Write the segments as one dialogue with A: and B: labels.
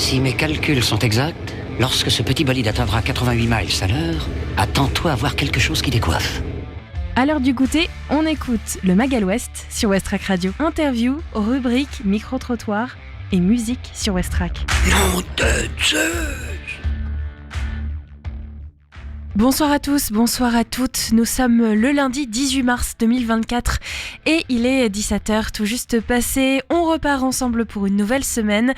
A: Si mes calculs sont exacts, lorsque ce petit bolide atteindra 88 miles à l'heure, attends-toi à voir quelque chose qui décoiffe.
B: À l'heure du goûter, on écoute le Magal West sur Westrack Radio. Interview, rubrique, micro-trottoir et musique sur Westrack.
A: Nom de Zeus!
B: Bonsoir à tous, bonsoir à toutes. Nous sommes le lundi 18 mars 2024 et il est 17h tout juste passé. On repart ensemble pour une nouvelle semaine.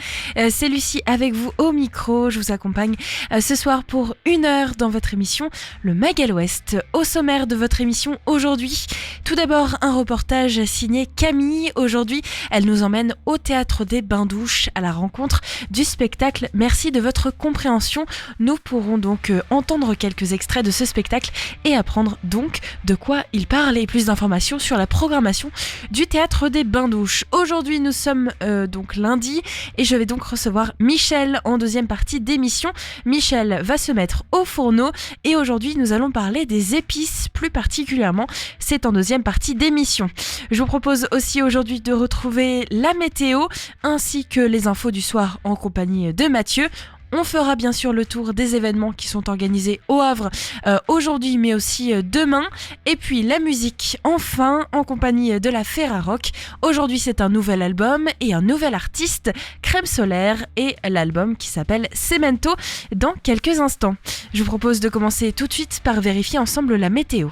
B: C'est Lucie avec vous au micro. Je vous accompagne ce soir pour 1 heure dans votre émission Le Magal West. Au sommaire de votre émission aujourd'hui, tout d'abord un reportage signé Camille. Aujourd'hui, elle nous emmène au Théâtre des Bains-Douches à la rencontre du spectacle. Merci de votre compréhension. Nous pourrons donc entendre quelques extraits de ce spectacle et apprendre donc de quoi il parle et plus d'informations sur la programmation du Théâtre des Bains-Douches. Aujourd'hui nous sommes donc lundi et je vais donc recevoir Michel en deuxième partie d'émission. Michel va se mettre au fourneau et aujourd'hui nous allons parler des épices plus particulièrement. C'est en deuxième partie d'émission. Je vous propose aussi aujourd'hui de retrouver la météo ainsi que les infos du soir en compagnie de Mathieu. On fera bien sûr le tour des événements qui sont organisés au Havre aujourd'hui mais aussi demain. Et puis la musique enfin en compagnie de la Ferrarock. Aujourd'hui c'est un nouvel album et un nouvel artiste, Crème Solaire, et l'album qui s'appelle Cemento dans quelques instants. Je vous propose de commencer tout de suite par vérifier ensemble la météo.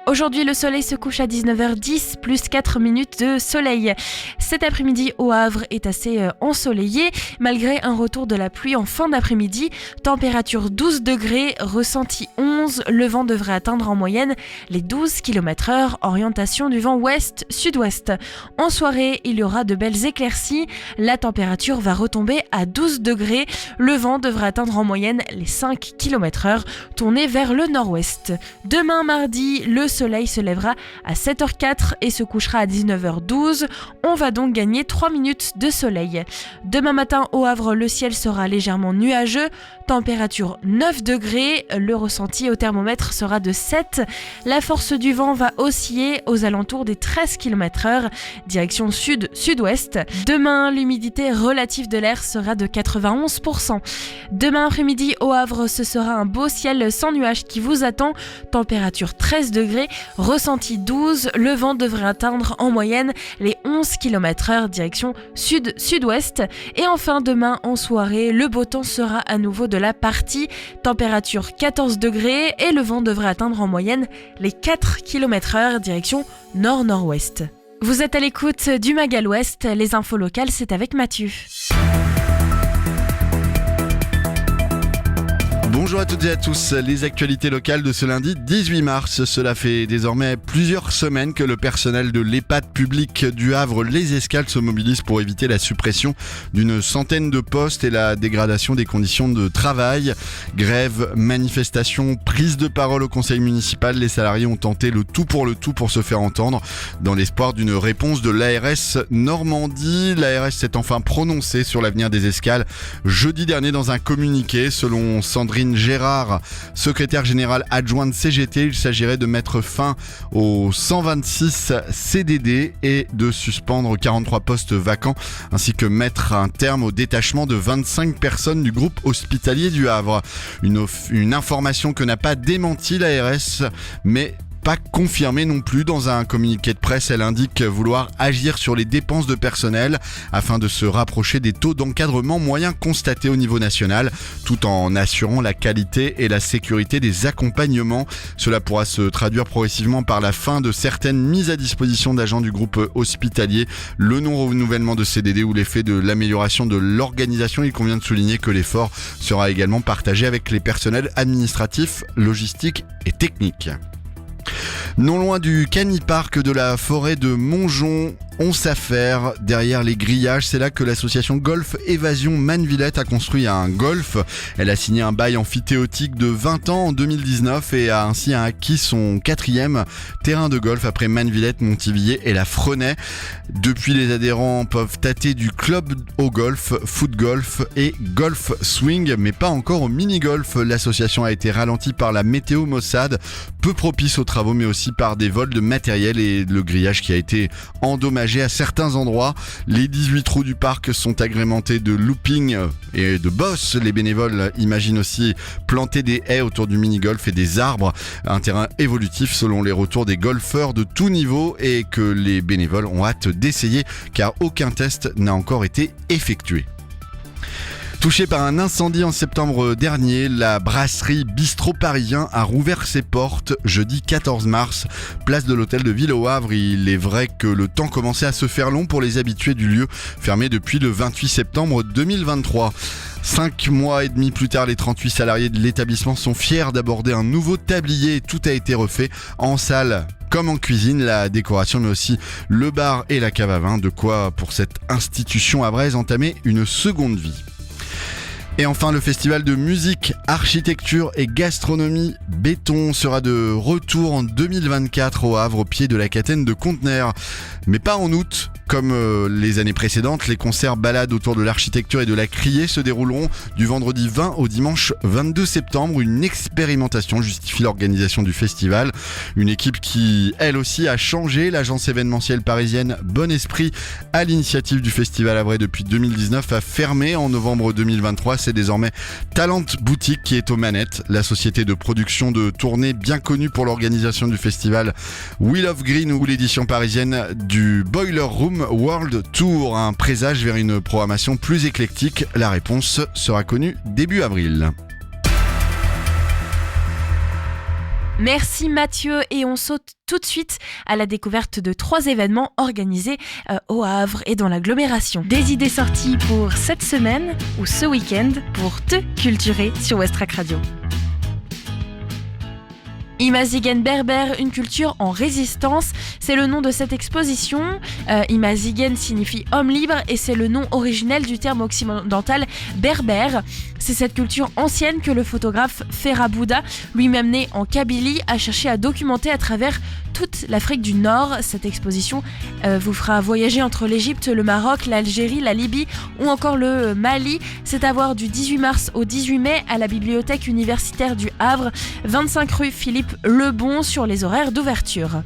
B: Aujourd'hui, le soleil se couche à 19h10, plus 4 minutes de soleil. Cet après-midi au Havre est assez ensoleillé, malgré un retour de la pluie en fin d'après-midi. Température 12 degrés, ressenti 11. Le vent devrait atteindre en moyenne les 12 km/h, orientation du vent ouest-sud-ouest. En soirée, il y aura de belles éclaircies. La température va retomber à 12 degrés. Le vent devrait atteindre en moyenne les 5 km/h, tourné vers le nord-ouest. Demain, mardi, le soleil se lèvera à 7h04 et se couchera à 19h12. On va donc gagner 3 minutes de soleil. Demain matin au Havre, le ciel sera légèrement nuageux. Température 9 degrés. Le ressenti au thermomètre sera de 7. La force du vent va osciller aux alentours des 13 km/h, direction sud-sud-ouest. Demain, l'humidité relative de l'air sera de 91%. Demain après-midi au Havre, ce sera un beau ciel sans nuages qui vous attend. Température 13 degrés. Ressenti 12, le vent devrait atteindre en moyenne les 11 km/h direction sud-sud-ouest. Et enfin demain en soirée, le beau temps sera à nouveau de la partie. Température 14 degrés et le vent devrait atteindre en moyenne les 4 km/h direction nord-nord-ouest. Vous êtes à l'écoute du Magal West, les infos locales c'est avec Mathieu.
C: Bonjour à toutes et à tous, les actualités locales de ce lundi 18 mars. Cela fait désormais plusieurs semaines que le personnel de l'EHPAD public du Havre Les Escales se mobilise pour éviter la suppression d'une centaine de postes et la dégradation des conditions de travail. Grève, manifestation, prise de parole au conseil municipal, les salariés ont tenté le tout pour se faire entendre dans l'espoir d'une réponse de l'ARS Normandie. L'ARS s'est enfin prononcée sur l'avenir des escales jeudi dernier dans un communiqué. Selon Sandrine Gérard, secrétaire générale adjointe CGT, il s'agirait de mettre fin aux 126 CDD et de suspendre 43 postes vacants, ainsi que mettre un terme au détachement de 25 personnes du groupe hospitalier du Havre. Une information que n'a pas démenti l'ARS, mais pas confirmée non plus. Dans un communiqué de presse, elle indique vouloir agir sur les dépenses de personnel afin de se rapprocher des taux d'encadrement moyens constatés au niveau national, tout en assurant la qualité et la sécurité des accompagnements. Cela pourra se traduire progressivement par la fin de certaines mises à disposition d'agents du groupe hospitalier, le non-renouvellement de CDD ou l'effet de l'amélioration de l'organisation. Il convient de souligner que l'effort sera également partagé avec les personnels administratifs, logistiques et techniques. Non loin du Canipark de la forêt de Montjon, on s'affaire derrière les grillages. C'est là que l'association Golf Évasion Mannevillette a construit un golf. Elle a signé un bail amphithéotique de 20 ans en 2019 et a ainsi acquis son 4e terrain de golf après Mannevillette, Montivilliers et la Frenay. Depuis, les adhérents peuvent tâter du club au golf, foot golf et golf swing, mais pas encore au mini-golf. L'association a été ralentie par la météo maussade, peu propice aux travaux, mais aussi par des vols de matériel et le grillage qui a été endommagé endommagés à certains endroits. Les 18 trous du parc sont agrémentés de looping et de bosses. Les bénévoles imaginent aussi planter des haies autour du mini-golf et des arbres. Un terrain évolutif selon les retours des golfeurs de tout niveau et que les bénévoles ont hâte d'essayer car aucun test n'a encore été effectué. Touchée par un incendie en septembre dernier, la brasserie Bistrot Parisien a rouvert ses portes jeudi 14 mars, place de l'hôtel de ville au Havre. Il est vrai que le temps commençait à se faire long pour les habitués du lieu, fermé depuis le 28 septembre 2023. 5 mois et demi plus tard, les 38 salariés de l'établissement sont fiers d'aborder un nouveau tablier. Tout a été refait en salle comme en cuisine, la décoration mais aussi le bar et la cave à vin. De quoi pour cette institution havraise entamer une seconde vie. Et enfin, le festival de musique, architecture et gastronomie Béton sera de retour en 2024 au Havre, au pied de la Catène de Contenères. Mais pas en août. Comme les années précédentes, les concerts balades autour de l'architecture et de la criée se dérouleront du vendredi 20 au dimanche 22 septembre. Une expérimentation justifie l'organisation du festival. Une équipe qui, elle aussi, a changé. L'agence événementielle parisienne Bon Esprit, à l'initiative du festival havrais depuis 2019, a fermé en novembre 2023. C'est désormais Talent Boutique qui est aux manettes. La société de production de tournées bien connue pour l'organisation du festival Wheel of Green ou l'édition parisienne du Boiler Room World Tour, un présage vers une programmation plus éclectique. La réponse sera connue début avril.
B: Merci Mathieu, et on saute tout de suite à la découverte de 3 événements organisés au Havre et dans l'agglomération. Des idées sorties pour cette semaine ou ce week-end pour te culturer sur Westrack Radio. Imazigen Berber, une culture en résistance, c'est le nom de cette exposition. Imazigen signifie homme libre et c'est le nom originel du terme occidental berbère. C'est cette culture ancienne que le photographe Ferhat Bouda, lui-même né en Kabylie, a cherché à documenter à travers toute l'Afrique du Nord. Cette exposition vous fera voyager entre l'Égypte, le Maroc, l'Algérie, la Libye ou encore le Mali. C'est à voir du 18 mars au 18 mai à la bibliothèque universitaire du Havre, 25 rue Philippe Lebon, sur les horaires d'ouverture.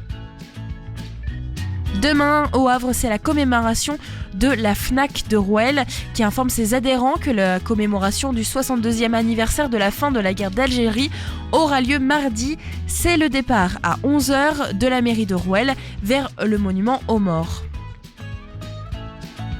B: Demain, au Havre, c'est la commémoration de la FNAC de Rouel qui informe ses adhérents que la commémoration du 62e anniversaire de la fin de la guerre d'Algérie aura lieu mardi. C'est le départ à 11h de la mairie de Rouel vers le monument aux morts.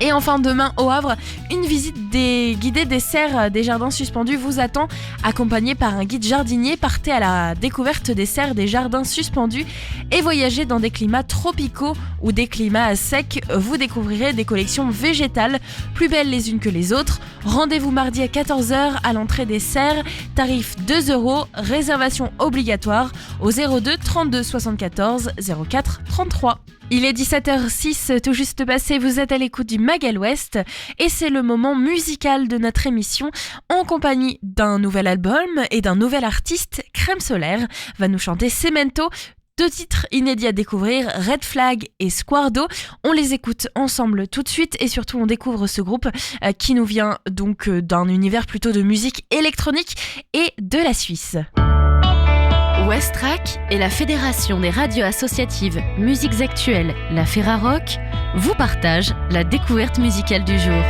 B: Et enfin, demain au Havre, une visite guidée des serres des jardins suspendus vous attend. Accompagné par un guide jardinier, partez à la découverte des serres des jardins suspendus et voyagez dans des climats tropicaux ou des climats secs. Vous découvrirez des collections végétales plus belles les unes que les autres. Rendez-vous mardi à 14h à l'entrée des serres. Tarif 2€, réservation obligatoire au 02 32 74 04 33. Il est 17h06, tout juste passé, vous êtes à l'écoute du Magal Ouest et c'est le moment musical de notre émission en compagnie d'un nouvel album et d'un nouvel artiste. Crème Solaire va nous chanter Cemento. 2 titres inédits à découvrir, Red Flag et Squardo. On les écoute ensemble tout de suite et surtout on découvre ce groupe qui nous vient donc d'un univers plutôt de musique électronique et de la Suisse.
D: Westrack et la Fédération des radios associatives Musiques Actuelles, la Ferrarock, vous partagent la découverte musicale du jour.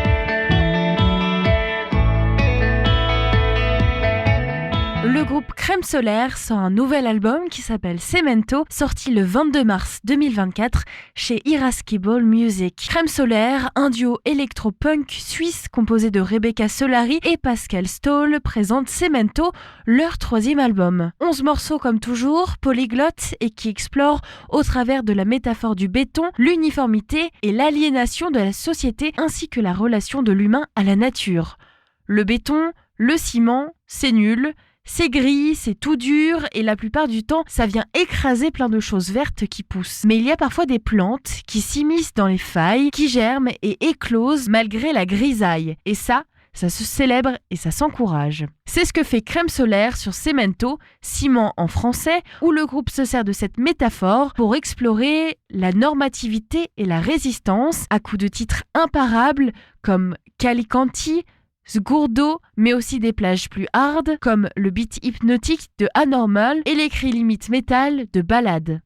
B: Le groupe Crème Solaire sort un nouvel album qui s'appelle Cemento, sorti le 22 mars 2024 chez Irascible Music. Crème Solaire, un duo électro-punk suisse composé de Rebecca Solari et Pascal Stoll, présente Cemento, leur 3e album. 11 morceaux comme toujours, polyglottes et qui explorent au travers de la métaphore du béton, l'uniformité et l'aliénation de la société ainsi que la relation de l'humain à la nature. Le béton, le ciment, c'est nul. C'est gris, c'est tout dur et la plupart du temps, ça vient écraser plein de choses vertes qui poussent. Mais il y a parfois des plantes qui s'immiscent dans les failles, qui germent et éclosent malgré la grisaille. Et ça se célèbre et ça s'encourage. C'est ce que fait Crème Solaire sur Cemento, ciment en français, où le groupe se sert de cette métaphore pour explorer la normativité et la résistance à coups de titres imparables comme Calicanti, Sgourdo, mais aussi des plages plus hard comme le beat hypnotique de Anormal et les cris limite métal de Ballade.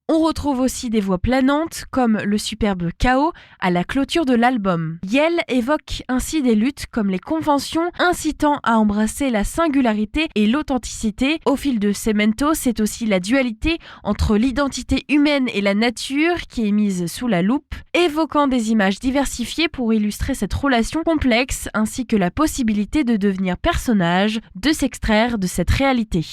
B: On retrouve aussi des voix planantes comme le superbe Chaos à la clôture de l'album. Yel évoque ainsi des luttes comme les conventions incitant à embrasser la singularité et l'authenticité. Au fil de Cemento, c'est aussi la dualité entre l'identité humaine et la nature qui est mise sous la loupe, évoquant des images diversifiées pour illustrer cette relation complexe ainsi que la possibilité de devenir personnage, de s'extraire de cette réalité.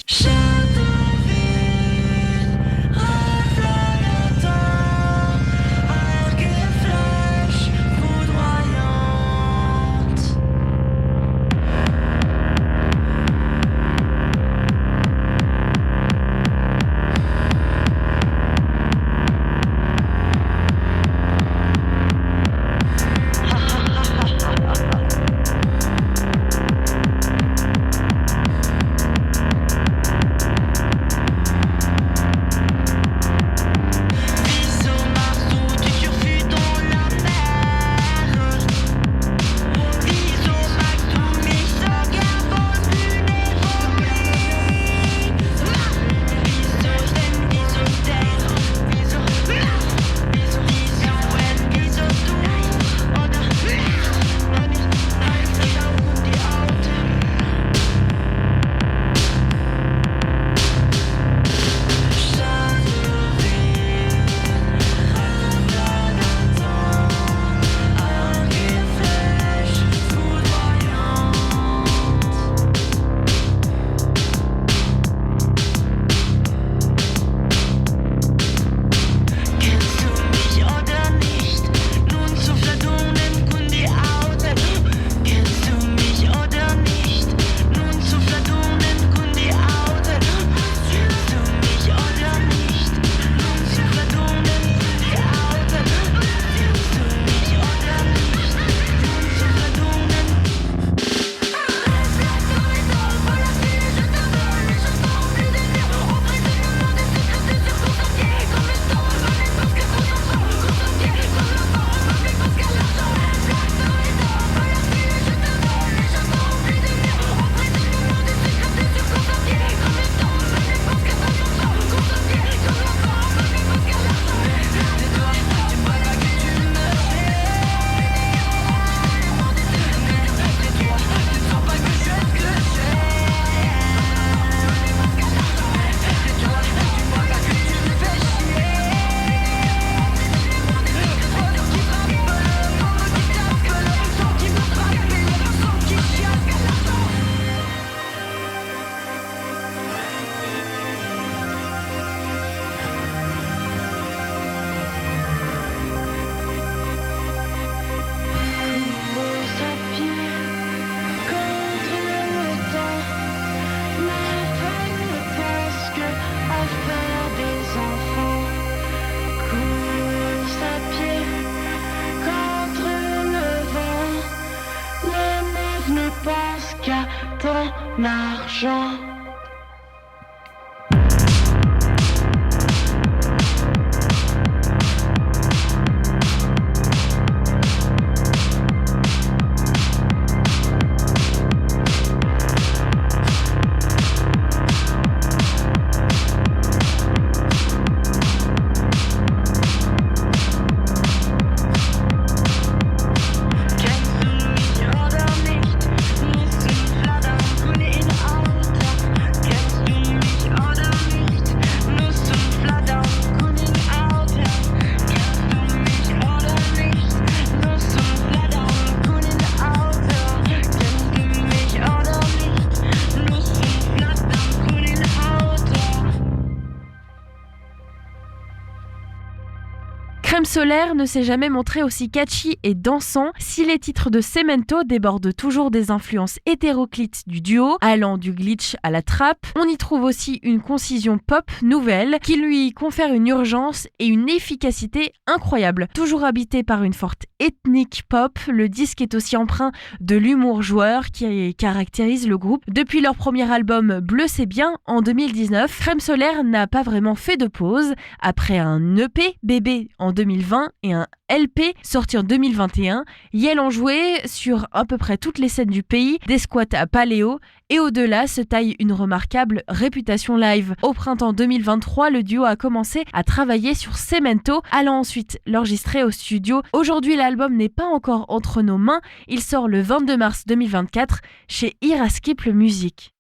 E: ton argent.
B: Crème solaire ne s'est jamais montré aussi catchy et dansant. Si les titres de Cemento débordent toujours des influences hétéroclites du duo, allant du glitch à la trappe, on y trouve aussi une concision pop nouvelle qui lui confère une urgence et une efficacité incroyables. Toujours habité par une forte ethnic pop. Le disque est aussi empreint de l'humour joueur qui caractérise le groupe. Depuis leur premier album Bleu c'est bien en 2019, Crème Solaire n'a pas vraiment fait de pause. Après un EP Bébé en 2020 et un LP sorti en 2021, Yel ont joué sur à peu près toutes les scènes du pays, des squats à Paléo et au-delà se taille une remarquable réputation live. Au printemps 2023, le duo a commencé à travailler sur Cemento, allant ensuite l'enregistrer au studio. Aujourd'hui, l'album n'est pas encore entre nos mains, il sort le 22 mars 2024 chez Irascible Music.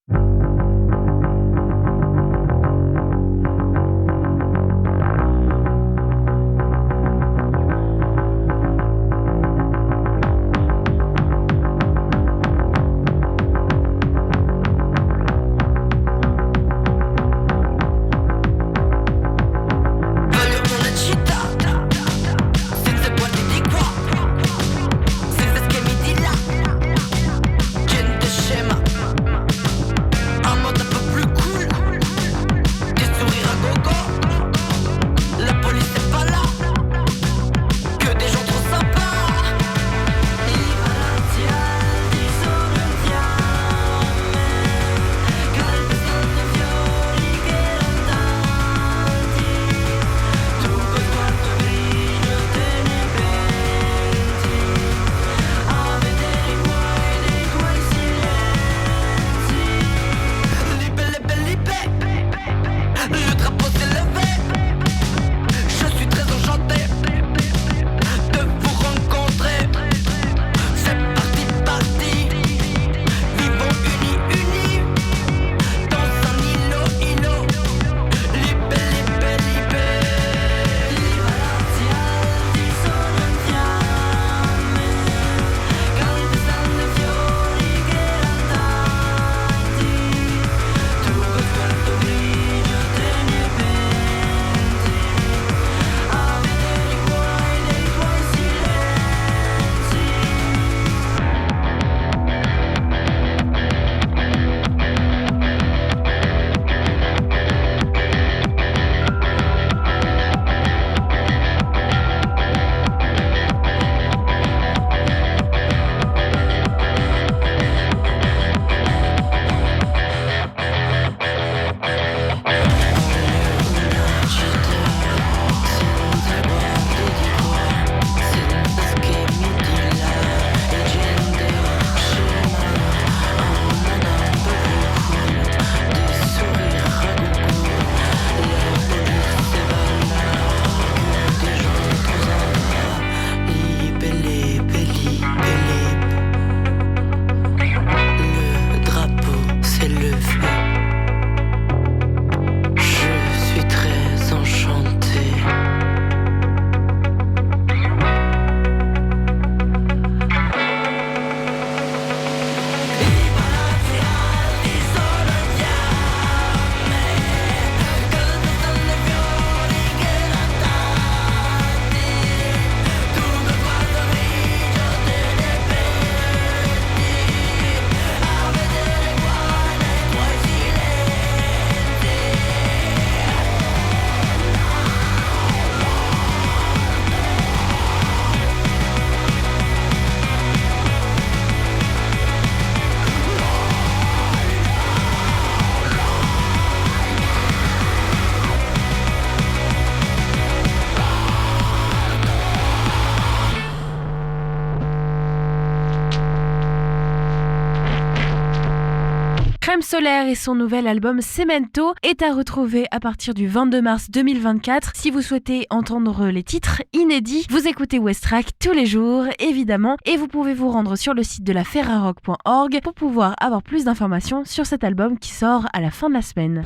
B: Crème Solaire et son nouvel album Cemento est à retrouver à partir du 22 mars 2024. Si vous souhaitez entendre les titres inédits, vous écoutez Westrack tous les jours, évidemment, et vous pouvez vous rendre sur le site de la ferrarock.org pour pouvoir avoir plus d'informations sur cet album qui sort à la fin de la semaine.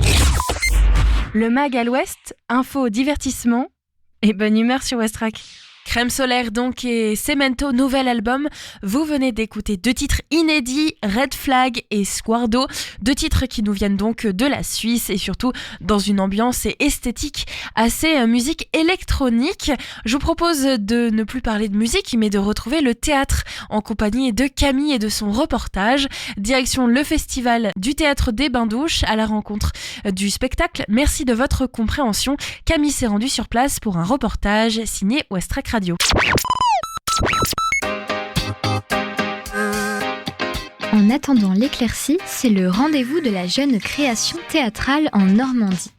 B: Le Mag à l'Ouest, info, divertissement et bonne humeur sur Westrack. Crème Solaire donc et Cemento, nouvel album. Vous venez d'écouter 2 titres inédits, Red Flag et Squardo. 2 titres qui nous viennent donc de la Suisse et surtout dans une ambiance et esthétique assez musique électronique. Je vous propose de ne plus parler de musique mais de retrouver le théâtre en compagnie de Camille et de son reportage. Direction le festival du théâtre des Bains-Douches à la rencontre du spectacle. Merci de votre compréhension. Camille s'est rendue sur place pour un reportage signé Westrack Radio.
E: En attendant l'éclaircie, c'est le rendez-vous de la jeune création théâtrale en Normandie.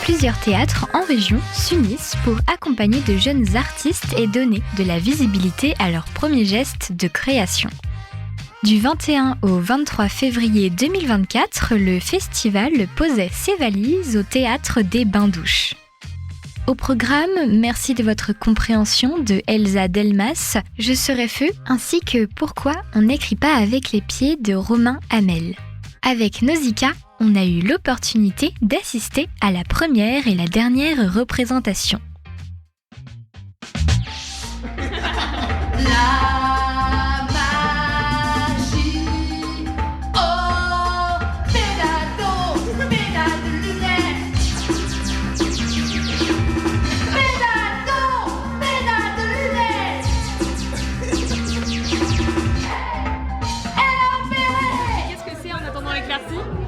E: Plusieurs théâtres en région s'unissent pour accompagner de jeunes artistes et donner de la visibilité à leurs premiers gestes de création. Du 21 au 23 février 2024, le festival posait ses valises au théâtre des Bains-Douches. Au programme, merci de votre compréhension de Elsa Delmas, Je serai feu, ainsi que Pourquoi on n'écrit pas avec les pieds de Romain Hamel. Avec Nausicaa, on a eu l'opportunité d'assister à la première et la dernière représentation.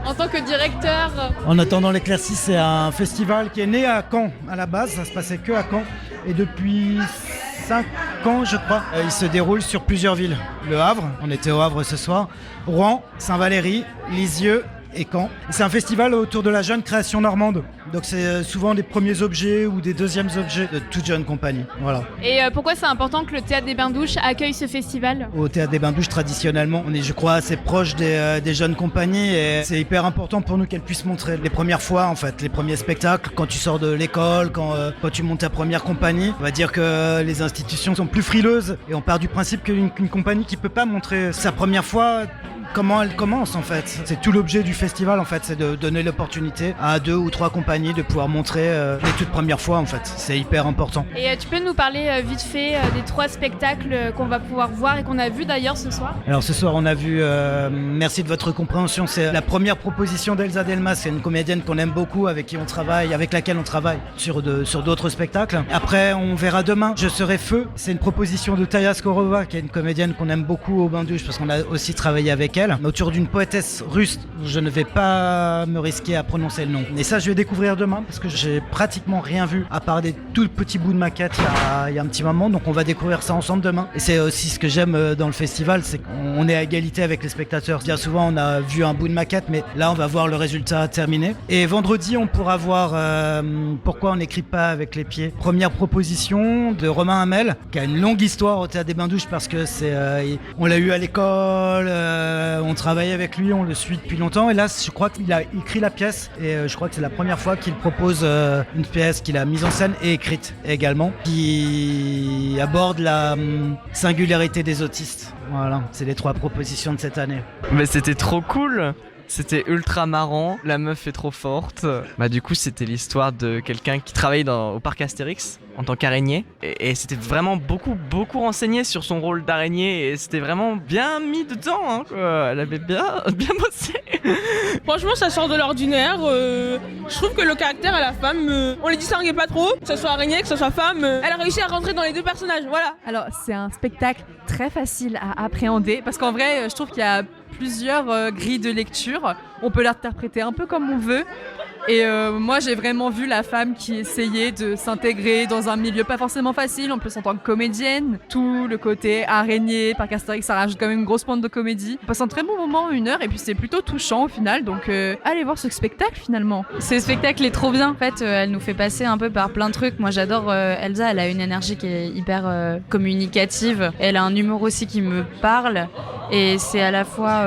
F: En tant que directeur.
G: En attendant l'éclaircie, c'est un festival qui est né à Caen à la base, ça se passait que à Caen. Et depuis 5 ans, je crois, il se déroule sur plusieurs villes. Le Havre, on était au Havre ce soir, Rouen, Saint-Valery, Lisieux et Caen. C'est un festival autour de la jeune création normande. Donc c'est souvent des premiers objets ou des deuxièmes objets de toute jeune compagnie. Voilà.
F: Et pourquoi c'est important que le Théâtre des Bains-Douches accueille ce festival ?
G: Au Théâtre des Bains-Douches, traditionnellement, on est, je crois, assez proche des jeunes compagnies et c'est hyper important pour nous qu'elles puissent montrer les premières fois, en fait, les premiers spectacles, quand tu sors de l'école, quand tu montes ta première compagnie. On va dire que les institutions sont plus frileuses et on part du principe qu'une compagnie qui peut pas montrer sa première fois, comment elle commence en fait. C'est tout l'objet du festival en fait, c'est de donner l'opportunité à 2 ou 3 compagnies de pouvoir montrer les toutes premières fois en fait. C'est hyper important.
F: Et tu peux nous parler vite fait des 3 spectacles qu'on va pouvoir voir et qu'on a vu d'ailleurs ce soir ?
G: Alors ce soir on a vu, merci de votre compréhension, c'est la première proposition d'Elsa Delmas, c'est une comédienne qu'on aime beaucoup, avec laquelle on travaille sur d'autres spectacles. Après on verra demain Je serai feu, c'est une proposition de Taya Skorova qui est une comédienne qu'on aime beaucoup au Bains-Douches parce qu'on a aussi travaillé avec elle. Autour d'une poétesse russe, je ne vais pas me risquer à prononcer le nom. Et ça, je vais découvrir demain parce que j'ai pratiquement rien vu à part des tout petits bouts de maquette il y a un petit moment. Donc on va découvrir ça ensemble demain. Et c'est aussi ce que j'aime dans le festival, c'est qu'on est à égalité avec les spectateurs. Bien souvent, on a vu un bout de maquette, mais là, on va voir le résultat terminé. Et vendredi, on pourra voir Pourquoi on n'écrit pas avec les pieds. Première proposition de Romain Hamel, qui a une longue histoire au Théâtre des Bains-Douches parce que on l'a eu à l'école. On travaille avec lui, on le suit depuis longtemps et là je crois qu'il a écrit la pièce et je crois que c'est la première fois qu'il propose une pièce qu'il a mise en scène et écrite également, qui aborde la singularité des autistes. Voilà, c'est les 3 propositions de cette année.
H: Mais c'était trop cool! C'était ultra marrant, la meuf est trop forte. Du coup c'était l'histoire de quelqu'un qui travaille au parc Astérix en tant qu'araignée et c'était vraiment beaucoup renseigné sur son rôle d'araignée et c'était vraiment bien mis dedans hein, quoi. Elle avait bien bossé.
I: Franchement ça sort de l'ordinaire, je trouve que le caractère à la femme, on les distinguait pas trop, que ce soit araignée, que ce soit femme, elle a réussi à rentrer dans les 2 personnages, voilà.
J: Alors c'est un spectacle très facile à appréhender parce qu'en vrai je trouve qu'il y a plusieurs grilles de lecture, on peut l'interpréter un peu comme on veut et moi j'ai vraiment vu la femme qui essayait de s'intégrer dans un milieu pas forcément facile, en plus en tant que comédienne, tout le côté araignée, parc Astérix, ça rajoute quand même une grosse pointe de comédie. On passe un très bon moment, 1 heure, et puis c'est plutôt touchant au final, donc allez voir ce spectacle finalement.
K: Ce spectacle est trop bien, en fait elle nous fait passer un peu par plein de trucs. Moi j'adore Elsa, elle a une énergie qui est hyper communicative, elle a un humour aussi qui me parle et c'est à la fois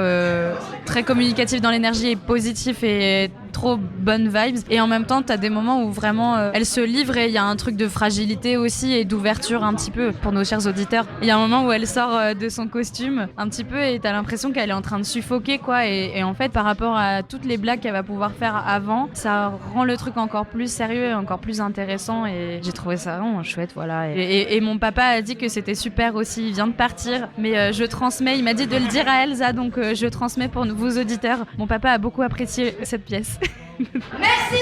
K: très communicatif dans l'énergie et positif et trop bonnes vibes et en même temps t'as des moments où vraiment elle se livre et il y a un truc de fragilité aussi et d'ouverture un petit peu pour nos chers auditeurs. Il y a un moment où elle sort de son costume un petit peu et t'as l'impression qu'elle est en train de suffoquer quoi et en fait par rapport à toutes les blagues qu'elle va pouvoir faire avant, ça rend le truc encore plus sérieux et encore plus intéressant et j'ai trouvé ça vraiment chouette voilà. Et mon papa a dit que c'était super aussi, il vient de partir mais je transmets, il m'a dit de le dire à Elsa donc je transmets pour vos auditeurs. Mon papa a beaucoup apprécié cette pièce.
L: Merci.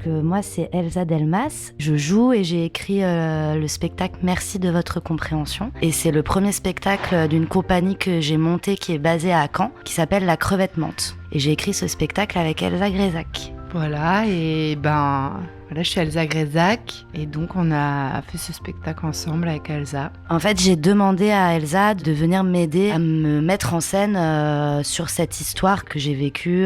M: Moi c'est Elsa Delmas, je joue et j'ai écrit le spectacle Merci de votre compréhension et c'est le premier spectacle d'une compagnie que j'ai montée qui est basée à Caen qui s'appelle La Crevette Menthe et j'ai écrit ce spectacle avec Elsa Grézac.
N: Voilà et
L: Voilà, je suis Elsa Grézac et donc on a fait ce spectacle ensemble avec Elsa.
M: En fait, j'ai demandé à Elsa de venir m'aider à me mettre en scène sur cette histoire que j'ai vécue,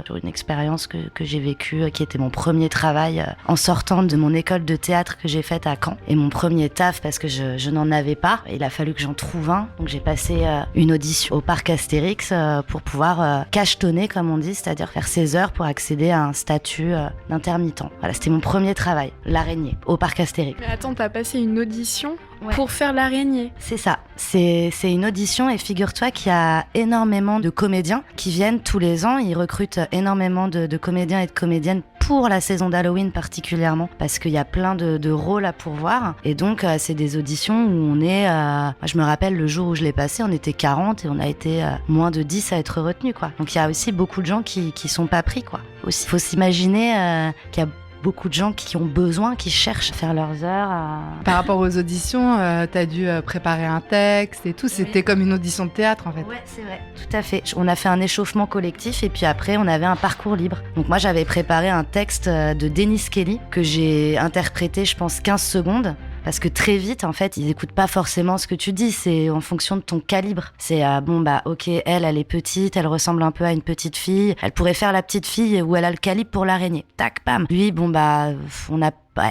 M: sur une expérience que j'ai vécue, qui était mon premier travail en sortant de mon école de théâtre que j'ai faite à Caen. Et mon premier taf parce que je n'en avais pas. Il a fallu que j'en trouve un. Donc j'ai passé une audition au parc Astérix pour pouvoir cachetonner, comme on dit, c'est-à-dire faire 16 heures pour accéder à un statut d'intermittent. Voilà, c'était mon premier travail, l'araignée, au parc Astérix.
N: Mais attends, t'as passé une audition
M: Ouais.
N: pour faire l'araignée?
M: C'est ça, c'est une audition et figure-toi qu'il y a énormément de comédiens qui viennent tous les ans. Ils recrutent énormément de comédiens et de comédiennes pour la saison d'Halloween particulièrement, parce qu'il y a plein de rôles à pourvoir. Et donc, c'est des auditions où on est... moi, je me rappelle le jour où je l'ai passé, on était 40 et on a été moins de 10 à être retenus, quoi. Donc, il y a aussi beaucoup de gens qui sont pas pris, quoi. Aussi, faut s'imaginer qu'il y a beaucoup de gens qui ont besoin, qui cherchent à faire leurs heures.
L: Par rapport aux auditions, t'as dû préparer un texte et tout. C'était comme une audition de théâtre en fait.
M: Ouais, c'est vrai, tout à fait. On a fait un échauffement collectif et puis après on avait un parcours libre. Donc moi j'avais préparé un texte de Dennis Kelly que j'ai interprété je pense 15 secondes. Parce que très vite, en fait, ils écoutent pas forcément ce que tu dis, c'est en fonction de ton calibre. C'est ok, elle est petite, elle ressemble un peu à une petite fille, elle pourrait faire la petite fille où elle a le calibre pour l'araignée. Tac, bam. Lui,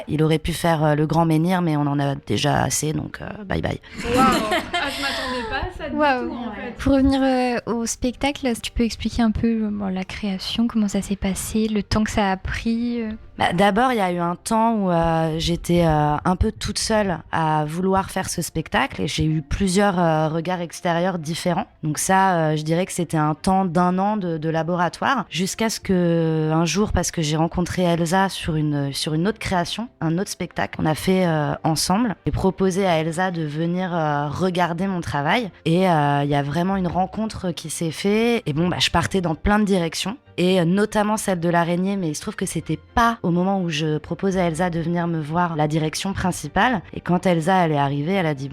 M: il aurait pu faire le grand menhir, mais on en a déjà assez, donc bye bye.
N: Waouh, je m'attendais pas à ça du tout en fait.
E: Pour revenir au spectacle, tu peux expliquer un peu la création, comment ça s'est passé, le temps que ça a pris
M: D'abord, il y a eu un temps où j'étais un peu toute seule à vouloir faire ce spectacle et j'ai eu plusieurs regards extérieurs différents. Donc ça, je dirais que c'était un temps d'1 an de laboratoire jusqu'à ce que un jour, parce que j'ai rencontré Elsa sur une autre création, un autre spectacle qu'on a fait ensemble. J'ai proposé à Elsa de venir regarder mon travail et il y a vraiment une rencontre qui s'est faite et je partais dans plein de directions. Et notamment celle de l'araignée, mais il se trouve que c'était pas au moment où je propose à Elsa de venir me voir la direction principale. Et quand Elsa elle est arrivée, elle a dit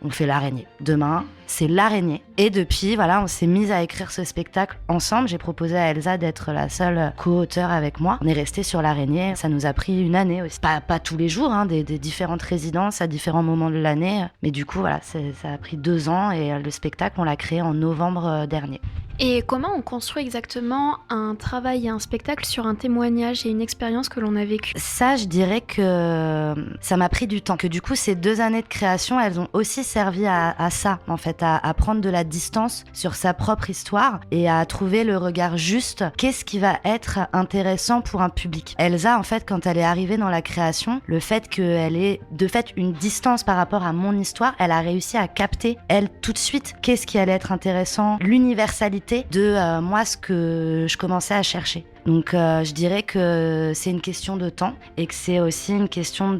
M: on fait l'araignée. Demain, c'est l'araignée. Et depuis, voilà, on s'est mis à écrire ce spectacle ensemble. J'ai proposé à Elsa d'être la seule co-auteure avec moi. On est resté sur l'araignée. Ça nous a pris 1 année aussi. Pas tous les jours, des différentes résidences à différents moments de l'année. Mais du coup, voilà, ça a pris 2 ans et le spectacle, on l'a créé en novembre dernier.
N: Et comment on construit exactement un travail et un spectacle sur un témoignage et une expérience que l'on a vécue?
M: Ça, je dirais que ça m'a pris du temps. Que du coup, ces 2 années de création, elles ont aussi servi à ça, en fait, à prendre de la distance sur sa propre histoire et à trouver le regard juste. Qu'est-ce qui va être intéressant pour un public? Elsa, en fait, quand elle est arrivée dans la création, le fait qu'elle ait de fait une distance par rapport à mon histoire, elle a réussi à capter, elle, tout de suite, qu'est-ce qui allait être intéressant, l'universalité de moi ce que je commençais à chercher. Donc je dirais que c'est une question de temps et que c'est aussi une question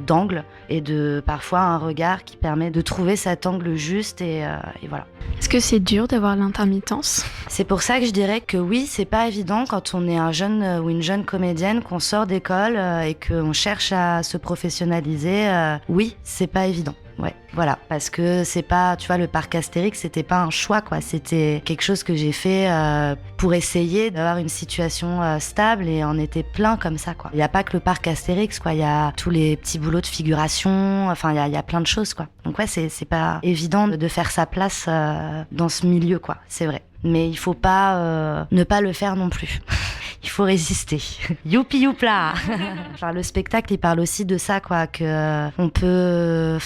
M: d'angle et de parfois un regard qui permet de trouver cet angle juste et voilà.
N: Est-ce que c'est dur d'avoir l'intermittence?
M: C'est pour ça que je dirais que oui, c'est pas évident quand on est un jeune ou une jeune comédienne, qu'on sort d'école et qu'on cherche à se professionnaliser. Oui, c'est pas évident. Ouais, voilà, parce que c'est pas, tu vois, le parc Astérix, c'était pas un choix, quoi. C'était quelque chose que j'ai fait pour essayer d'avoir une situation stable et en était plein comme ça, quoi. Il y a pas que le parc Astérix, quoi. Il y a tous les petits boulots de figuration. Enfin, il y a plein de choses, quoi. Donc ouais, c'est pas évident de faire sa place dans ce milieu, quoi. C'est vrai. Mais il faut pas ne pas le faire non plus. Il faut résister. Youpi youpla. Enfin, le spectacle, il parle aussi de ça, quoi, que on peut,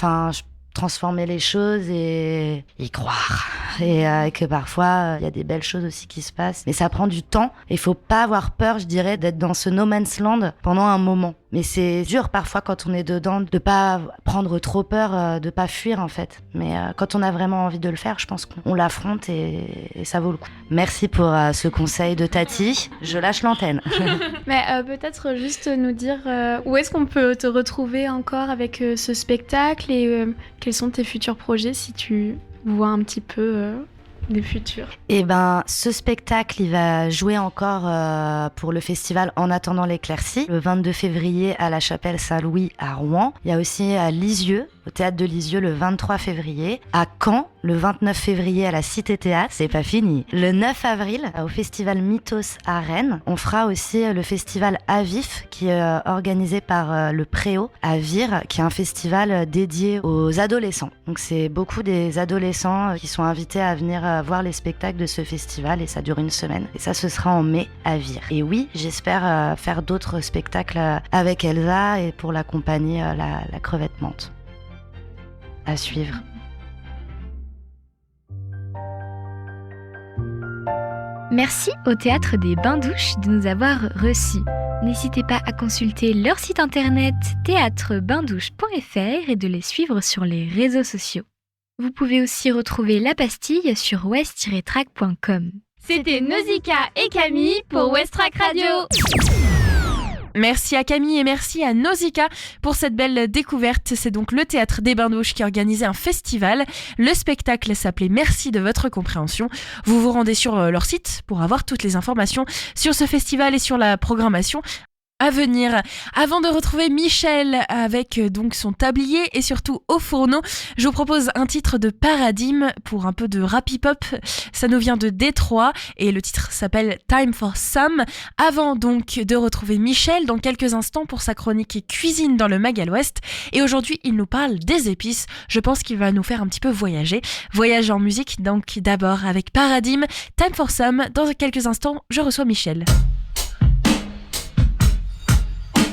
M: transformer les choses et y croire. Et que parfois, il y a des belles choses aussi qui se passent. Mais ça prend du temps. Et il faut pas avoir peur, je dirais, d'être dans ce no man's land pendant un moment. Mais c'est dur parfois quand on est dedans de pas prendre trop peur, de pas fuir en fait. Mais quand on a vraiment envie de le faire, je pense qu'on l'affronte et ça vaut le coup. Merci pour ce conseil de Tati. Je lâche l'antenne.
N: Mais peut-être juste nous dire où est-ce qu'on peut te retrouver encore avec ce spectacle et quels sont tes futurs projets si tu vois un petit peu des futurs?
M: Eh ben, ce spectacle, il va jouer encore pour le festival En attendant l'éclaircie, le 22 février à la Chapelle Saint-Louis à Rouen. Il y a aussi à Lisieux, au Théâtre de Lisieux, le 23 février. À Caen, le 29 février à la Cité Théâtre. C'est pas fini. Le 9 avril, au festival Mythos à Rennes. On fera aussi le festival Avif, qui est organisé par le Préau à Vire, qui est un festival dédié aux adolescents. Donc c'est beaucoup des adolescents qui sont invités à venir voir les spectacles de ce festival et ça dure une semaine. Et ça, ce sera en mai à Vire. Et oui, j'espère faire d'autres spectacles avec Elsa et pour la compagnie la Crevette Menthe. À suivre.
E: Merci au Théâtre des Bains-Douches de nous avoir reçus. N'hésitez pas à consulter leur site internet théâtrebaindouche.fr et de les suivre sur les réseaux sociaux. Vous pouvez aussi retrouver La Pastille sur west-track.com.
O: C'était Nausicaa et Camille pour West Track Radio.
B: Merci à Camille et merci à Nausicaa pour cette belle découverte. C'est donc le Théâtre des Bains-Douches qui organisait un festival. Le spectacle s'appelait Merci de votre compréhension. Vous vous rendez sur leur site pour avoir toutes les informations sur ce festival et sur la programmation à venir. Avant de retrouver Michel avec donc son tablier et surtout au fourneau, je vous propose un titre de Paradigme pour un peu de rap hip-hop. Ça nous vient de Détroit et le titre s'appelle Time for Some. Avant donc de retrouver Michel dans quelques instants pour sa chronique cuisine dans le Mag à l'Ouest. Et aujourd'hui, il nous parle des épices. Je pense qu'il va nous faire un petit peu voyager. Voyage en musique, donc d'abord avec Paradigme, Time for Some. Dans quelques instants, je reçois Michel.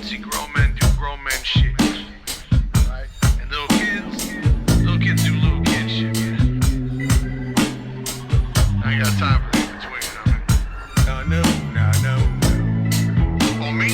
P: See, grown men do grown men shit, right? And little kids do little kid shit, man. I ain't got time for it between, I mean. No. On me?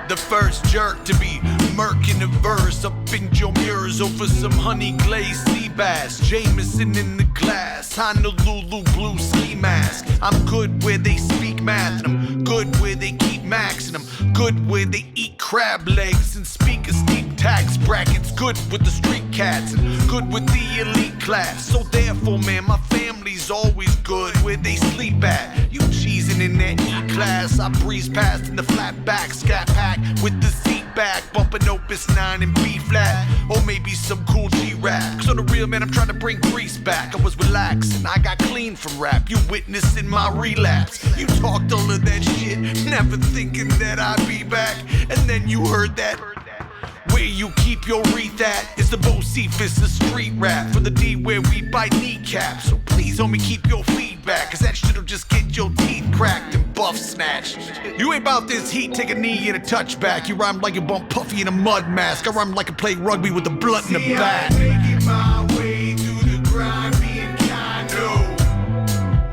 P: The first jerk to be murking the verse up in your mirrors over some honey glazed sea bass. Jameson in the glass, Honolulu blue ski mask. I'm good where they speak math, and I'm good where they keep max, and I'm good where they eat crab legs and speak a steep tax brackets. Good with the street cats and good with the elite class. So therefore, man, my family's always good where they sleep at. You cheesing in that E-class, I breeze past in the flat back, scat pack with the seat back, bumping Opus 9 and B flat, or maybe some cool G-rap. Cause on the real, man, I'm trying to bring grease back. I was relaxing, I got clean from rap. You witnessing my relapse. You talked all of that shit, never thinking that I'd be back. And then you heard that. Where you keep your wreath at is the Bocephus of street rap. For the D where we bite kneecaps. So please, homie, keep your feedback, cause that shit'll just get your teeth cracked and buff snatched. You ain't about this heat, take a knee and a touchback. You rhyme like you bump Puffy in a mud mask. I rhyme like I play rugby with a blunt in the back. I'm making my way through the grind, being kind, no.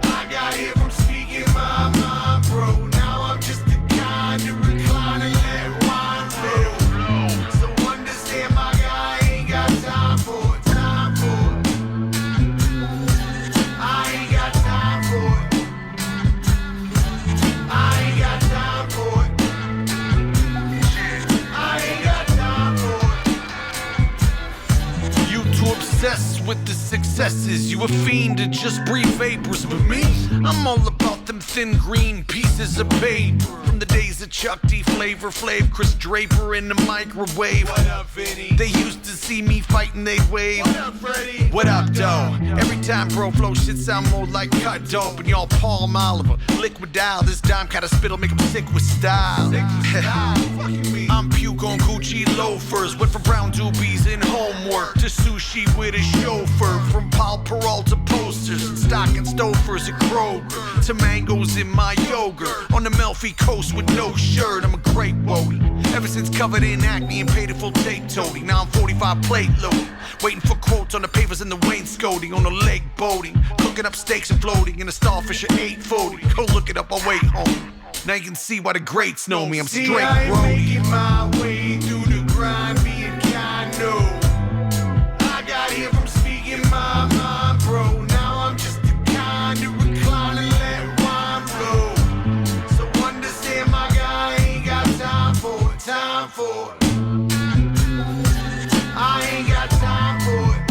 P: I got here from speaking my mind, bro. Now I'm just the kind to recline and let wine flow. Obsessed with the successes, you a fiend to just breathe vapors. But me, I'm all about them thin green pieces of paper. From the days of Chuck D, Flavor Flav, Chris Draper in the microwave. What up, Vinny? They used to see me fighting, they'd wave. What up, Freddie? What up, Doe? Every time Bro Flow shit sound more like cut dope. And y'all Palm Oliver, Liquid Dial. This dime kind of spit'll make them sick with style. I'm puke on Gucci loafers. Went from brown doobies and homework to sushi with a chauffeur. From Paul Peralta posters and stocking stofers at Kroger to mangoes in my yogurt. On the Melfi coast with no shirt, I'm a great woadie. Ever since covered in acne and paid a full tape toady. Now I'm 45 plate loading. Waiting for quotes on the papers in the wainscoting. On the lake boating. Cooking up steaks and floating in a starfish at 840. Go look it up, I'll wait home. Now you can see why the greats know me, I'm straight roadie. Making my way through the grind, being kind, no. I got here from speaking my mind, bro. Now I'm just the kind to recline and let wine flow. So understand my guy, I ain't got time for it, time for it. I ain't got time for it.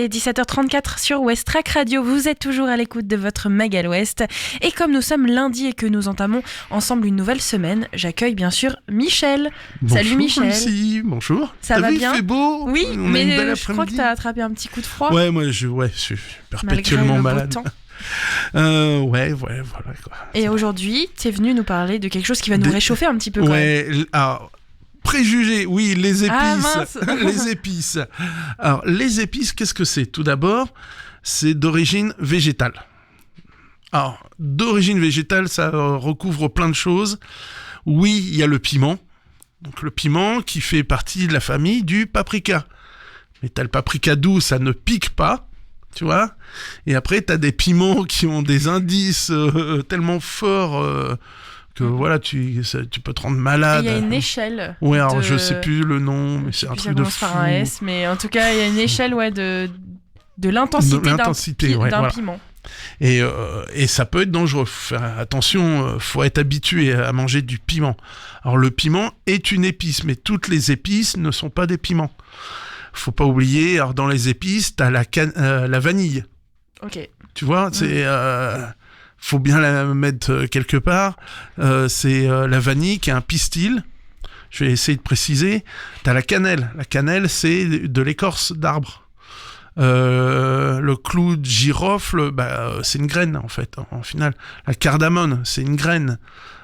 B: est 17h34 sur West Track Radio. Vous êtes toujours à l'écoute de votre Magal West. Et comme nous sommes lundi et que nous entamons ensemble une nouvelle semaine, j'accueille bien sûr Michel.
Q: Bonjour,
B: salut Michel.
Q: Lucie. Bonjour.
B: Ça va bien?
Q: Il fait beau.
B: Oui,
Q: on a une belle
B: mais je
Q: après-midi.
B: crois que tu as attrapé un petit coup de froid.
Q: Ouais, moi je suis perpétuellement
B: malgré le
Q: malade.
B: beau temps.
Q: Ouais, voilà quoi.
B: Et aujourd'hui, tu es venu nous parler de quelque chose qui va nous réchauffer un petit peu quand même.
Q: Ouais, alors, préjugés, oui, les épices.
B: Ah, mince.
Q: Les épices. Alors, les épices, qu'est-ce que c'est? Tout d'abord, c'est d'origine végétale. Alors, d'origine végétale, ça recouvre plein de choses. Oui, il y a le piment. Donc, le piment qui fait partie de la famille du paprika. Mais t'as le paprika doux, ça ne pique pas. Tu vois? Et après, t'as des piments qui ont des indices tellement forts que voilà, tu peux te rendre malade.
B: Il y a une échelle.
Q: Ouais, alors je sais plus le nom, mais c'est un truc de fou.
B: Ça commence par un S, mais en tout cas, il y a une échelle de l'intensité d'un piment.
Q: Et ça peut être dangereux. Faut faire attention, faut être habitué à manger du piment. Alors le piment est une épice, mais toutes les épices ne sont pas des piments. Faut pas oublier, alors dans les épices, t'as la vanille.
B: Ok.
Q: Tu vois, c'est faut bien la mettre quelque part. C'est la vanille qui est un pistil. Je vais essayer de préciser. T'as la cannelle. La cannelle, c'est de l'écorce d'arbre. Le clou de girofle, c'est une graine en fait. En final, la cardamone, c'est une graine.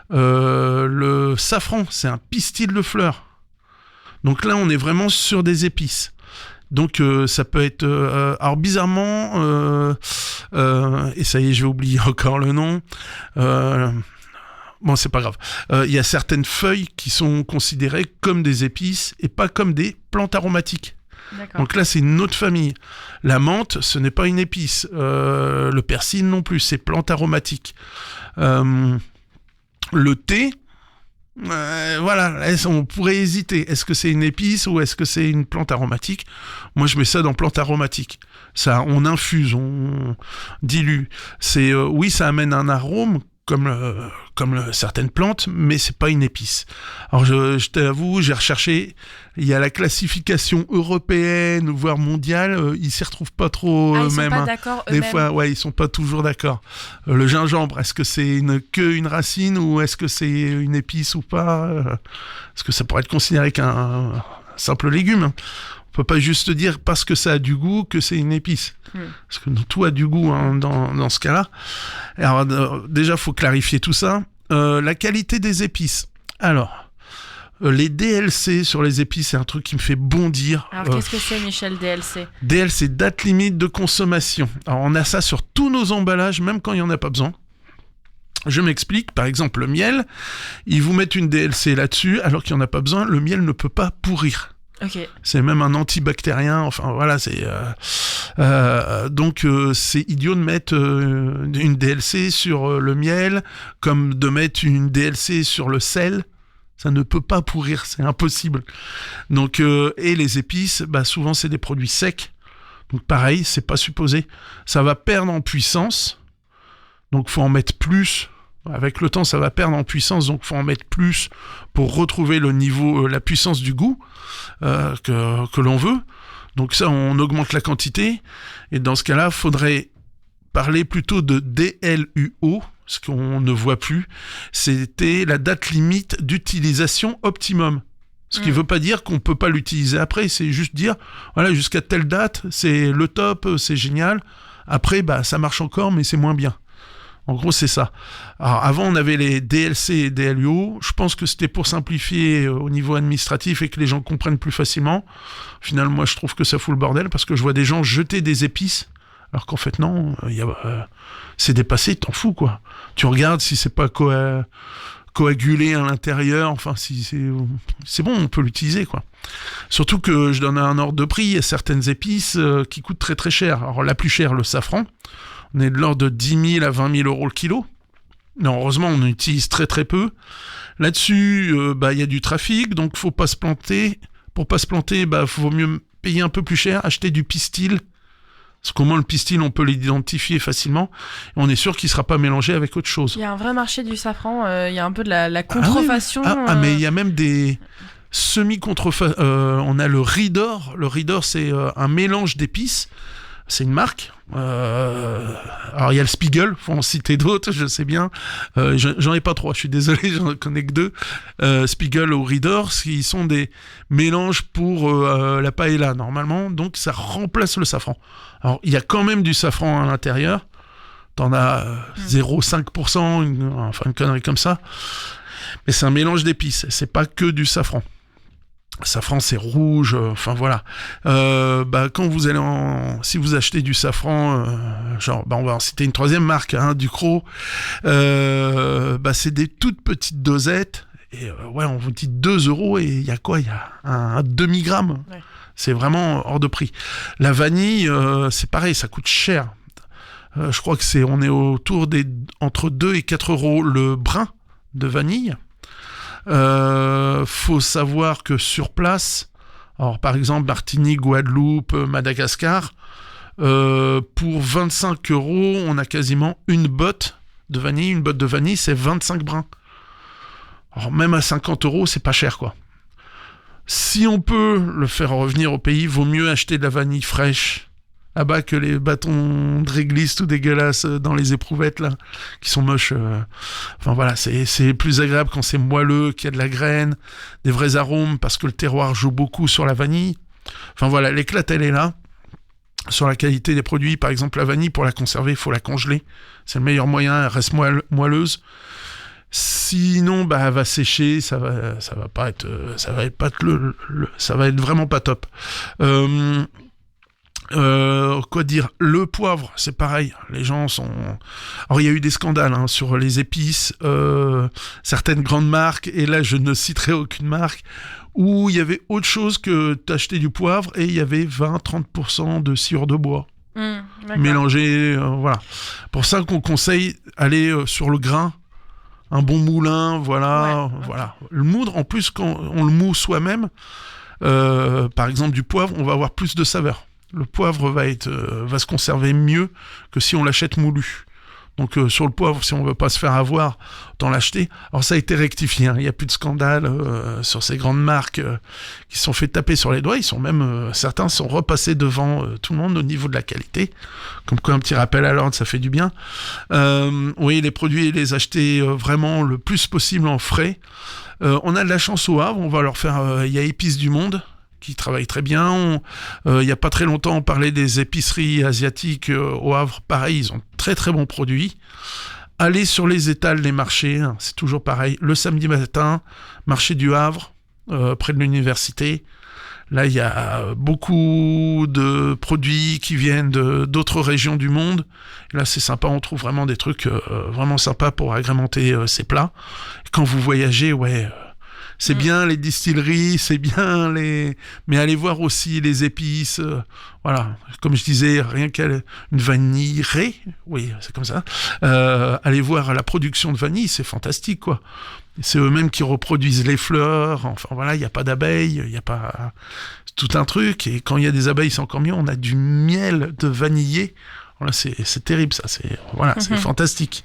Q: Le safran, c'est un pistil de fleurs. Donc là, on est vraiment sur des épices. Donc ça peut être... alors bizarrement, et ça y est, je vais oublier encore le nom. Bon, c'est pas grave. Il y a certaines feuilles qui sont considérées comme des épices et pas comme des plantes aromatiques. D'accord. Donc là, c'est une autre famille. La menthe, ce n'est pas une épice. Le persil non plus, c'est plante aromatique. Le thé... voilà, on pourrait hésiter. Est-ce que c'est une épice ou est-ce que c'est une plante aromatique? Moi, je mets ça dans plante aromatique. Ça, on infuse, on dilue. Oui, ça amène un arôme comme certaines plantes, mais c'est pas une épice. Alors, je t'avoue, j'ai recherché. Il y a la classification européenne, voire mondiale. Ils s'y retrouvent pas trop
B: ils
Q: eux-mêmes.
B: sont pas d'accord
Q: Des
B: eux-mêmes.
Q: fois, ouais, ils sont pas toujours d'accord. Le gingembre, est-ce que c'est une racine ou est-ce que c'est une épice ou pas? Est-ce que ça pourrait être considéré qu'un simple légume? On peut pas juste dire parce que ça a du goût que c'est une épice. Parce que tout a du goût dans ce cas-là. Alors déjà, faut clarifier tout ça. La qualité des épices. Alors, les DLC sur les épices, c'est un truc qui me fait bondir.
B: Alors qu'est-ce que c'est, Michel, DLC?
Q: DLC, date limite de consommation. Alors on a ça sur tous nos emballages, même quand il n'y en a pas besoin. Je m'explique, par exemple le miel, ils vous mettent une DLC là-dessus, alors qu'il n'y en a pas besoin, le miel ne peut pas pourrir.
B: Okay.
Q: C'est même un antibactérien, enfin voilà, c'est donc c'est idiot de mettre une DLC sur le miel, comme de mettre une DLC sur le sel. Ça ne peut pas pourrir, c'est impossible. Donc et les épices, souvent c'est des produits secs. Donc pareil, c'est pas supposé. Ça va perdre en puissance. Donc faut en mettre plus. Avec le temps, ça va perdre en puissance, donc faut en mettre plus pour retrouver le niveau, la puissance du goût que l'on veut. Donc ça, on augmente la quantité. Et dans ce cas-là, faudrait parler plutôt de DLUO, ce qu'on ne voit plus. C'était la date limite d'utilisation optimum. Ce qui ne veut pas dire qu'on ne peut pas l'utiliser après, c'est juste dire, voilà, jusqu'à telle date, c'est le top, c'est génial. Après, ça marche encore, mais c'est moins bien. En gros, c'est ça. Alors, avant, on avait les DLC et DLUO. Je pense que c'était pour simplifier au niveau administratif et que les gens comprennent plus facilement. Finalement, moi, je trouve que ça fout le bordel parce que je vois des gens jeter des épices, alors qu'en fait, non, c'est dépassé, t'en fous, quoi. Tu regardes si c'est pas coagulé à l'intérieur, enfin, si c'est bon, on peut l'utiliser, quoi. Surtout que je donne un ordre de prix, il y a certaines épices qui coûtent très très cher. Alors, la plus chère, le safran. On est de l'ordre de 10 000 à 20 000 euros le kilo. Non, heureusement, on utilise très très peu. Là-dessus, y a du trafic, donc faut pas se planter. Pour pas se planter, faut mieux payer un peu plus cher, acheter du pistil. Parce qu'au moins le pistil, on peut l'identifier facilement. Et on est sûr qu'il sera pas mélangé avec autre chose.
B: Il y a un vrai marché du safran, il y a un peu de la contrefaçon.
Q: Mais il y a même des semi-contrefaçons. On a le ridor. Le ridor, c'est un mélange d'épices. c'est une marque. Alors il y a le Spiegel, faut en citer d'autres, je sais bien. J'en ai pas trois, je suis désolé, j'en connais que deux. Spiegel ou Reader, qui sont des mélanges pour la paella normalement, donc ça remplace le safran. Alors il y a quand même du safran à l'intérieur. T'en as 0,5%, enfin une connerie comme ça. Mais c'est un mélange d'épices, c'est pas que du safran. Safran, c'est rouge, enfin voilà. Quand vous allez si vous achetez du safran, on va en citer une troisième marque, Ducros, c'est des toutes petites dosettes, et on vous dit 2 € et il y a quoi ? Il y a un demi-gramme. Ouais. C'est vraiment hors de prix. La vanille, c'est pareil, ça coûte cher. Je crois que on est autour entre 2 et 4 € le brin de vanille. Faut savoir que sur place, alors par exemple Martinique, Guadeloupe, Madagascar, pour 25 €, on a quasiment une botte de vanille. Une botte de vanille, c'est 25 brins. Alors même à 50 €, c'est pas cher, quoi. Si on peut le faire revenir au pays, vaut mieux acheter de la vanille fraîche là-bas que les bâtons de réglisse tout dégueulasses dans les éprouvettes là, qui sont moches. Enfin voilà, c'est plus agréable quand c'est moelleux, qu'il y a de la graine, des vrais arômes, parce que le terroir joue beaucoup sur la vanille. Enfin voilà, l'éclate elle est là. Sur la qualité des produits, par exemple la vanille, pour la conserver, il faut la congeler. C'est le meilleur moyen, elle reste moelleuse. Sinon, elle va sécher, ça va être vraiment pas top. Quoi dire, le poivre, c'est pareil. Les gens sont. Alors il y a eu des scandales sur les épices, certaines grandes marques, et là je ne citerai aucune marque, où il y avait autre chose que t'acheter du poivre et il y avait 20-30% de sciure de bois. Mélangé, voilà. Pour ça qu'on conseille aller sur le grain, un bon moulin, voilà. Le moudre, en plus, quand on le moud soi-même, par exemple du poivre, on va avoir plus de saveur. Le poivre va se conserver mieux que si on l'achète moulu. Donc sur le poivre, si on veut pas se faire avoir, autant l'acheter. Alors ça a été rectifié, il n'y a plus de scandale sur ces grandes marques qui se sont fait taper sur les doigts. Ils sont même, certains sont repassés devant tout le monde au niveau de la qualité. Comme quoi un petit rappel à l'ordre, ça fait du bien. Oui, les produits, les acheter vraiment le plus possible en frais. On a de la chance au Havre, on va leur faire... Il y a Épices du Monde qui travaille très bien. Il n'y a pas très longtemps, on parlait des épiceries asiatiques au Havre. Pareil, ils ont très très bons produits. Allez sur les étals des marchés, c'est toujours pareil. Le samedi matin, marché du Havre, près de l'université. Là, il y a beaucoup de produits qui viennent d'autres régions du monde. Et là, c'est sympa, on trouve vraiment des trucs vraiment sympas pour agrémenter ces plats. Quand vous voyagez, c'est bien les distilleries, c'est bien mais allez voir aussi les épices. Voilà, comme je disais, rien qu'une vanillerie, oui, c'est comme ça. Allez voir la production de vanille, c'est fantastique, quoi. C'est eux-mêmes qui reproduisent les fleurs. Enfin voilà, il n'y a pas d'abeilles, il n'y a pas tout un truc. Et quand il y a des abeilles, c'est encore mieux. On a du miel de vanillé. Voilà, c'est terrible, ça. C'est fantastique.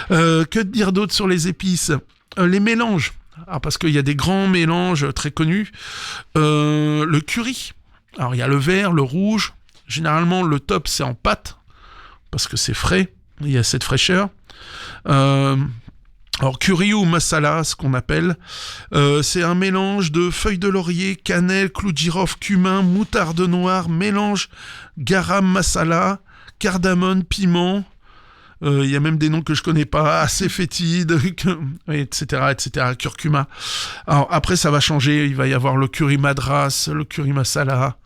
Q: Que dire d'autre sur les épices ? Les mélanges. Alors parce qu'il y a des grands mélanges très connus. Le curry. Alors il y a le vert, le rouge. Généralement le top c'est en pâte parce que c'est frais. Il y a cette fraîcheur. Alors curry ou masala, ce qu'on appelle, c'est un mélange de feuilles de laurier, cannelle, clou de girofle, cumin, moutarde noire, mélange garam masala, cardamone, piment. Il y a même des noms que je connais pas, assez fétides, etc., curcuma. Alors après, ça va changer. Il va y avoir le curry madras, le curry masala.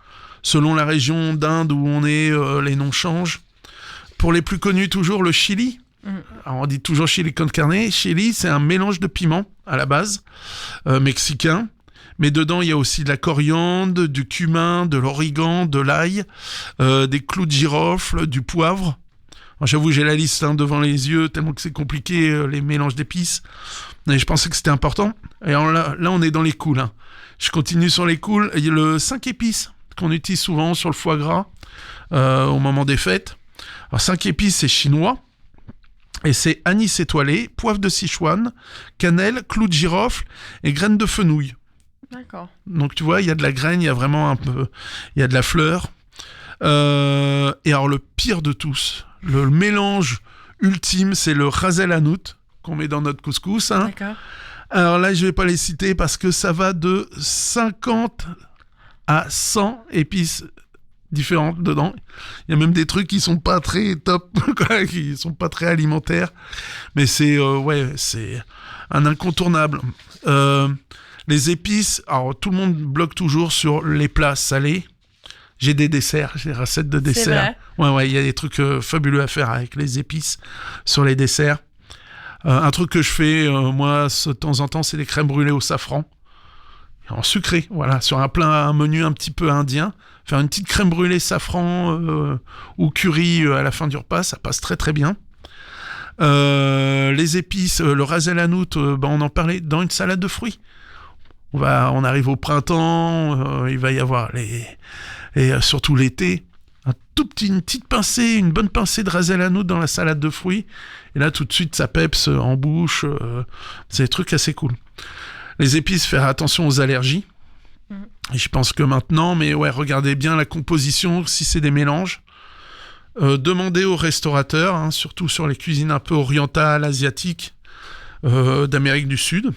Q: Selon la région d'Inde où on est, les noms changent. Pour les plus connus, toujours le chili. Alors on dit toujours chili con carne. Chili, c'est un mélange de piments à la base, mexicain. Mais dedans, il y a aussi de la coriandre, du cumin, de l'origan, de l'ail, des clous de girofle, du poivre. Alors, j'avoue, j'ai la liste devant les yeux, tellement que c'est compliqué, les mélanges d'épices. Mais je pensais que c'était important. Et alors là, on est dans les cools. Je continue sur les cools. Il y a le 5 épices qu'on utilise souvent sur le foie gras au moment des fêtes. Alors 5 épices, c'est chinois. Et c'est anis étoilé, poivre de Sichuan, cannelle, clou de girofle et graines de fenouil.
B: D'accord.
Q: Donc tu vois, il y a de la graine, il y a vraiment un peu... Il y a de la fleur. Et alors le pire de tous, le mélange ultime, c'est le ras el hanout qu'on met dans notre couscous. Hein.
B: D'accord.
Q: Alors là, je vais pas les citer parce que ça va de 50 à 100 épices différentes dedans. Il y a même des trucs qui sont pas très top, quoi, qui sont pas très alimentaires. Mais c'est un incontournable. Les épices, alors tout le monde bloque toujours sur les plats salés. J'ai des desserts, j'ai des recettes de desserts. Ouais, il y a des trucs fabuleux à faire avec les épices sur les desserts. Un truc que je fais, moi, de temps en temps, c'est des crèmes brûlées au safran. En sucré, voilà, sur un menu un petit peu indien. Faire une petite crème brûlée safran ou curry à la fin du repas, ça passe très très bien. Les épices, le ras el hanout, on en parlait dans une salade de fruits. On arrive au printemps, il va y avoir et surtout l'été, une bonne pincée de ras el hanout dans la salade de fruits. Et là, tout de suite, ça peps en bouche. C'est des trucs assez cool. Les épices, faire attention aux allergies. Et je pense que maintenant, mais ouais, regardez bien la composition, si c'est des mélanges. Demandez aux restaurateurs, hein, surtout sur les cuisines un peu orientales, asiatiques, d'Amérique du Sud.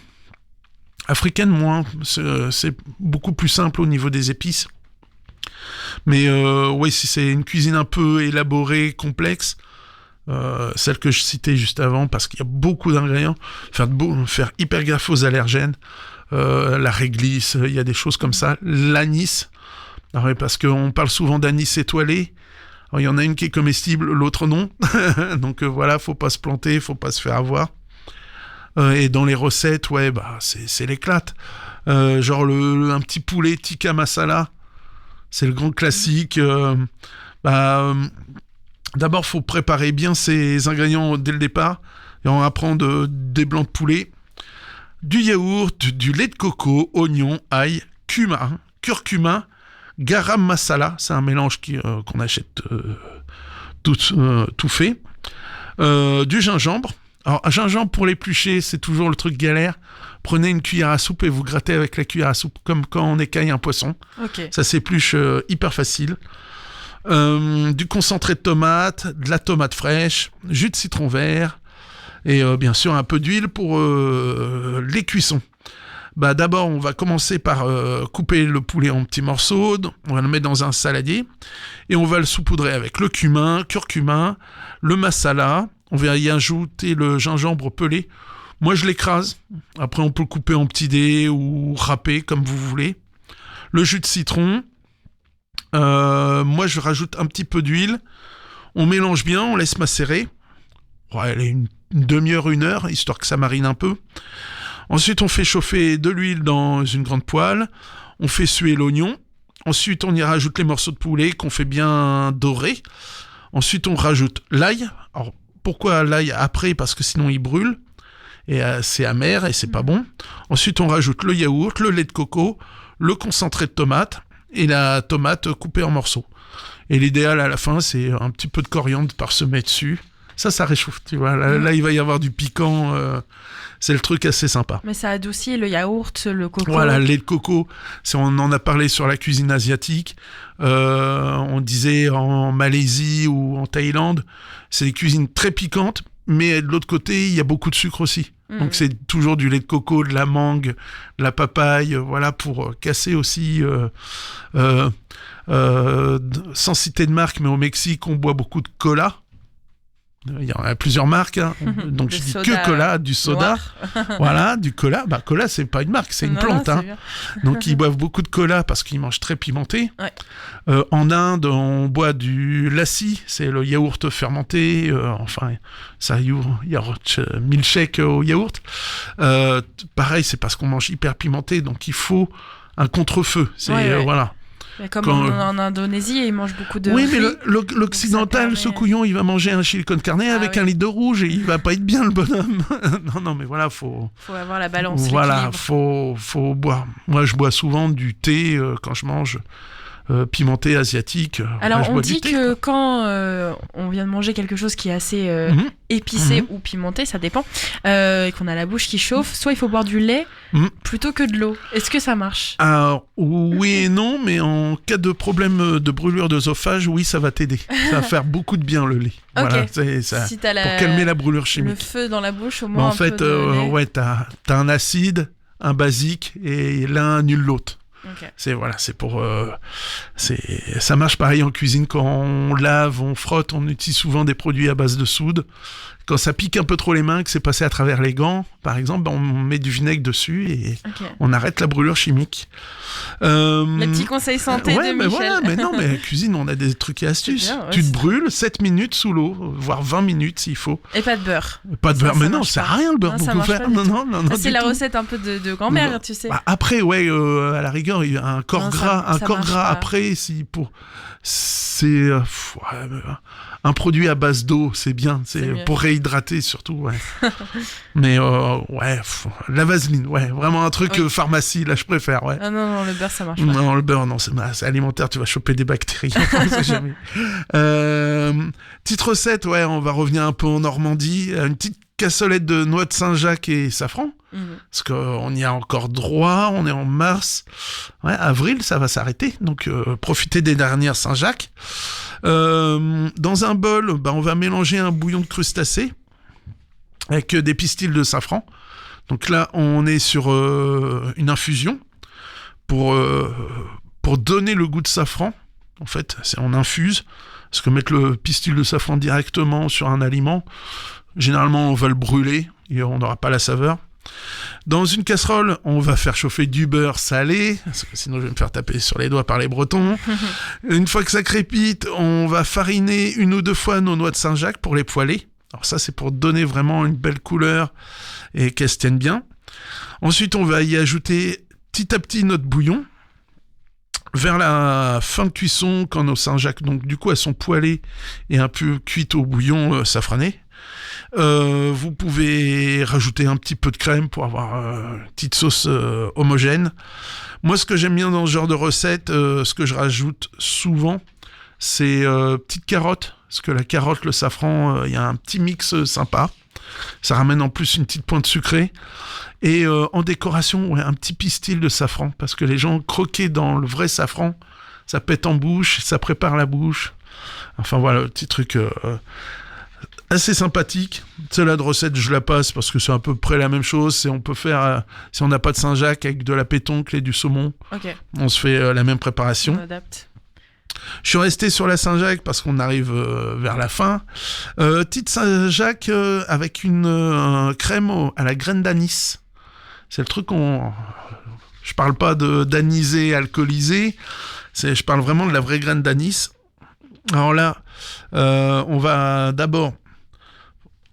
Q: Africaine, moins. C'est beaucoup plus simple au niveau des épices. Mais si c'est une cuisine un peu élaborée, complexe, celle que je citais juste avant, parce qu'il y a beaucoup d'ingrédients, faire hyper gaffe aux allergènes, la réglisse, il y a des choses comme ça, l'anis, parce qu'on parle souvent d'anis étoilé. Alors, il y en a une qui est comestible, l'autre non, donc voilà, faut pas se planter, faut pas se faire avoir. Et dans les recettes, c'est l'éclate. Genre un petit poulet tikka masala, c'est le grand classique. D'abord, faut préparer bien ces ingrédients dès le départ. Et on va prendre des blancs de poulet, du yaourt, du lait de coco, oignon, ail, cumin, curcuma, garam masala. C'est un mélange qu'on achète tout fait. Du gingembre. Alors, gingembre pour l'éplucher, c'est toujours le truc galère. Prenez une cuillère à soupe et vous grattez avec la cuillère à soupe, comme quand on écaille un poisson.
B: Okay.
Q: Ça s'épluche hyper facile. Du concentré de tomate, de la tomate fraîche, jus de citron vert et bien sûr un peu d'huile pour les cuissons. D'abord, on va commencer par couper le poulet en petits morceaux, on va le mettre dans un saladier et on va le saupoudrer avec le cumin, curcuma, le masala, on va y ajouter le gingembre pelé. Moi, je l'écrase. Après, on peut le couper en petits dés ou râper comme vous voulez. Le jus de citron. Moi, je rajoute un petit peu d'huile. On mélange bien, on laisse macérer. Une demi-heure, 1 heure, histoire que ça marine un peu. Ensuite, on fait chauffer de l'huile dans une grande poêle. On fait suer l'oignon. Ensuite, on y rajoute les morceaux de poulet qu'on fait bien dorer. Ensuite, on rajoute l'ail. Alors, pourquoi l'ail après ? Parce que sinon, il brûle. Et c'est amer et c'est pas bon. Ensuite, on rajoute le yaourt, le lait de coco, le concentré de tomate et la tomate coupée en morceaux. Et l'idéal à la fin, c'est un petit peu de coriandre parsemé dessus. Ça réchauffe, tu vois. Là, il va y avoir du piquant. C'est le truc assez sympa.
B: Mais ça adoucit le yaourt, le coco.
Q: Voilà, le lait de coco. On en a parlé sur la cuisine asiatique. On disait en Malaisie ou en Thaïlande, c'est des cuisines très piquantes. Mais de l'autre côté, il y a beaucoup de sucre aussi. Donc c'est toujours du lait de coco, de la mangue, de la papaye, voilà, pour casser aussi. Sans citer de marque, mais au Mexique, on boit beaucoup de cola. Il y en a plusieurs marques, hein. Donc je dis que cola, du soda, voilà, du cola. Cola, c'est pas une marque, c'est une plante. Hein. Donc ils boivent beaucoup de cola parce qu'ils mangent très pimenté. Ouais. En Inde, on boit du lassi, c'est le yaourt fermenté. Ça yaourt milkshake au yaourt. Pareil, c'est parce qu'on mange hyper pimenté, donc il faut un contre-feu. Voilà.
B: Comme en Indonésie, ils mangent beaucoup de riz.
Q: Oui, mais l'occidental, ce couillon, il va manger un chili con carne avec un litre de rouge et il va pas être bien, le bonhomme. non, mais voilà, faut
B: avoir la balance.
Q: Voilà, faut boire. Moi, je bois souvent du thé quand je mange pimenté, asiatique.
B: Alors,
Q: je
B: on
Q: bois du
B: dit
Q: thé,
B: que
Q: quoi.
B: quand on vient de manger quelque chose qui est assez épicé ou pimenté, ça dépend, et qu'on a la bouche qui chauffe, soit il faut boire du lait plutôt que de l'eau. Est-ce que ça marche?
Q: Alors, oui et non, mais en cas de problème de brûlure d'œsophage, oui, ça va t'aider. Ça va faire beaucoup de bien, le lait.
B: Ok.
Q: Voilà, c'est ça,
B: Si t'as
Q: pour calmer la brûlure
B: le
Q: chimique.
B: feu dans la bouche, au
Q: Mais
B: moins
Q: en
B: un
Q: fait,
B: peu de lait.
Q: ouais, t'as un acide, un basique, et l'un annule l'autre.
B: Ok.
Q: C'est pour ça marche pareil en cuisine. Quand on lave, on frotte, on utilise souvent des produits à base de soude. Quand ça pique un peu trop les mains, que c'est passé à travers les gants, par exemple, on met du vinaigre dessus et on arrête la brûlure chimique.
B: Les petits conseils santé de
Q: mais
B: Michel.
Q: voilà, mais non, mais cuisine, on a des trucs et astuces.
B: bien, ouais,
Q: Tu te
B: c'est-
Q: brûles 7 minutes sous l'eau, voire 20 minutes s'il faut.
B: Et pas de beurre.
Q: Pas de
B: Ça,
Q: beurre,
B: ça
Q: mais non,
B: marche
Q: ça
B: pas.
Q: sert à rien le beurre.
B: Non, ça
Q: beaucoup
B: marche
Q: faire.
B: pas du
Q: Non,
B: tout.
Q: non, non, non.
B: C'est
Q: du
B: la
Q: tout.
B: recette un peu de grand-mère,
Q: Non.
B: tu sais.
Q: Bah, après, ouais, à la rigueur, il y a un corps
B: Non,
Q: gras,
B: ça marche pas.
Q: après, c'est un produit à base d'eau, c'est bien,
B: C'est mieux.
Q: c'est pour réhydrater surtout, ouais. Mais la vaseline, ouais, vraiment un truc pharmacie, là, je préfère, ouais.
B: Ah non, le beurre, ça marche pas.
Q: Non, le beurre, non, c'est alimentaire, tu vas choper des bactéries. On sait jamais. Petite recette, ouais, on va revenir un peu en Normandie. Une petite cassolette de noix de Saint-Jacques et safran. Parce qu'on y a encore droit, on est en mars. Ouais, avril, ça va s'arrêter. Donc, profitez des dernières Saint-Jacques. Dans un bol, on va mélanger un bouillon de crustacés avec des pistils de safran. Donc là, on est sur une infusion pour donner le goût de safran. En fait, on infuse. Parce que mettre le pistil de safran directement sur un aliment, généralement, on va le brûler et on n'aura pas la saveur. Dans une casserole, on va faire chauffer du beurre salé, parce que sinon je vais me faire taper sur les doigts par les Bretons. Une fois que ça crépite, on va fariner 1 ou 2 fois nos noix de Saint-Jacques pour les poêler. Alors ça, c'est pour donner vraiment une belle couleur et qu'elles se tiennent bien. Ensuite, on va y ajouter petit à petit notre bouillon. Vers la fin de cuisson, quand nos Saint-Jacques, donc du coup, elles sont poêlées et un peu cuites au bouillon safrané, vous pouvez rajouter un petit peu de crème pour avoir une petite sauce homogène. Moi, ce que j'aime bien dans ce genre de recette, ce que je rajoute souvent, c'est petites carottes. Parce que la carotte, le safran, il y a un petit mix sympa. Ça ramène en plus une petite pointe sucrée. Et en décoration, un petit pistil de safran. Parce que les gens croquaient dans le vrai safran, ça pète en bouche, ça prépare la bouche. Enfin voilà, petit truc assez sympathique. Celle-là de recette, je la passe parce que c'est à peu près la même chose. On peut faire, si on n'a pas de Saint-Jacques, avec de la pétoncle et du saumon, on se fait la même préparation.
B: On adapte.
Q: Je suis resté sur la Saint-Jacques parce qu'on arrive vers la fin. Petite Saint-Jacques avec une crème à la graine d'anis. C'est le truc je parle pas d'anisé alcoolisé. Je parle vraiment de la vraie graine d'anis. Alors là, on va d'abord...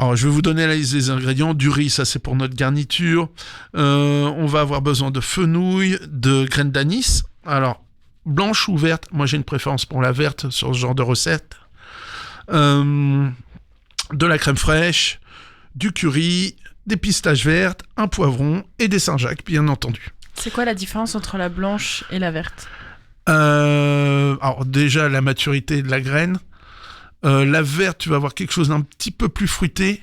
Q: Alors, je vais vous donner les ingrédients. Du riz, ça c'est pour notre garniture. On va avoir besoin de fenouil, de graines d'anis. Alors, blanche ou verte, moi j'ai une préférence pour la verte sur ce genre de recette. De la crème fraîche, du curry, des pistaches vertes, un poivron et des Saint-Jacques, bien entendu.
B: C'est quoi la différence entre la blanche et la verte?
Q: Alors déjà, la maturité de la graine. La verte, tu vas avoir quelque chose d'un petit peu plus fruité.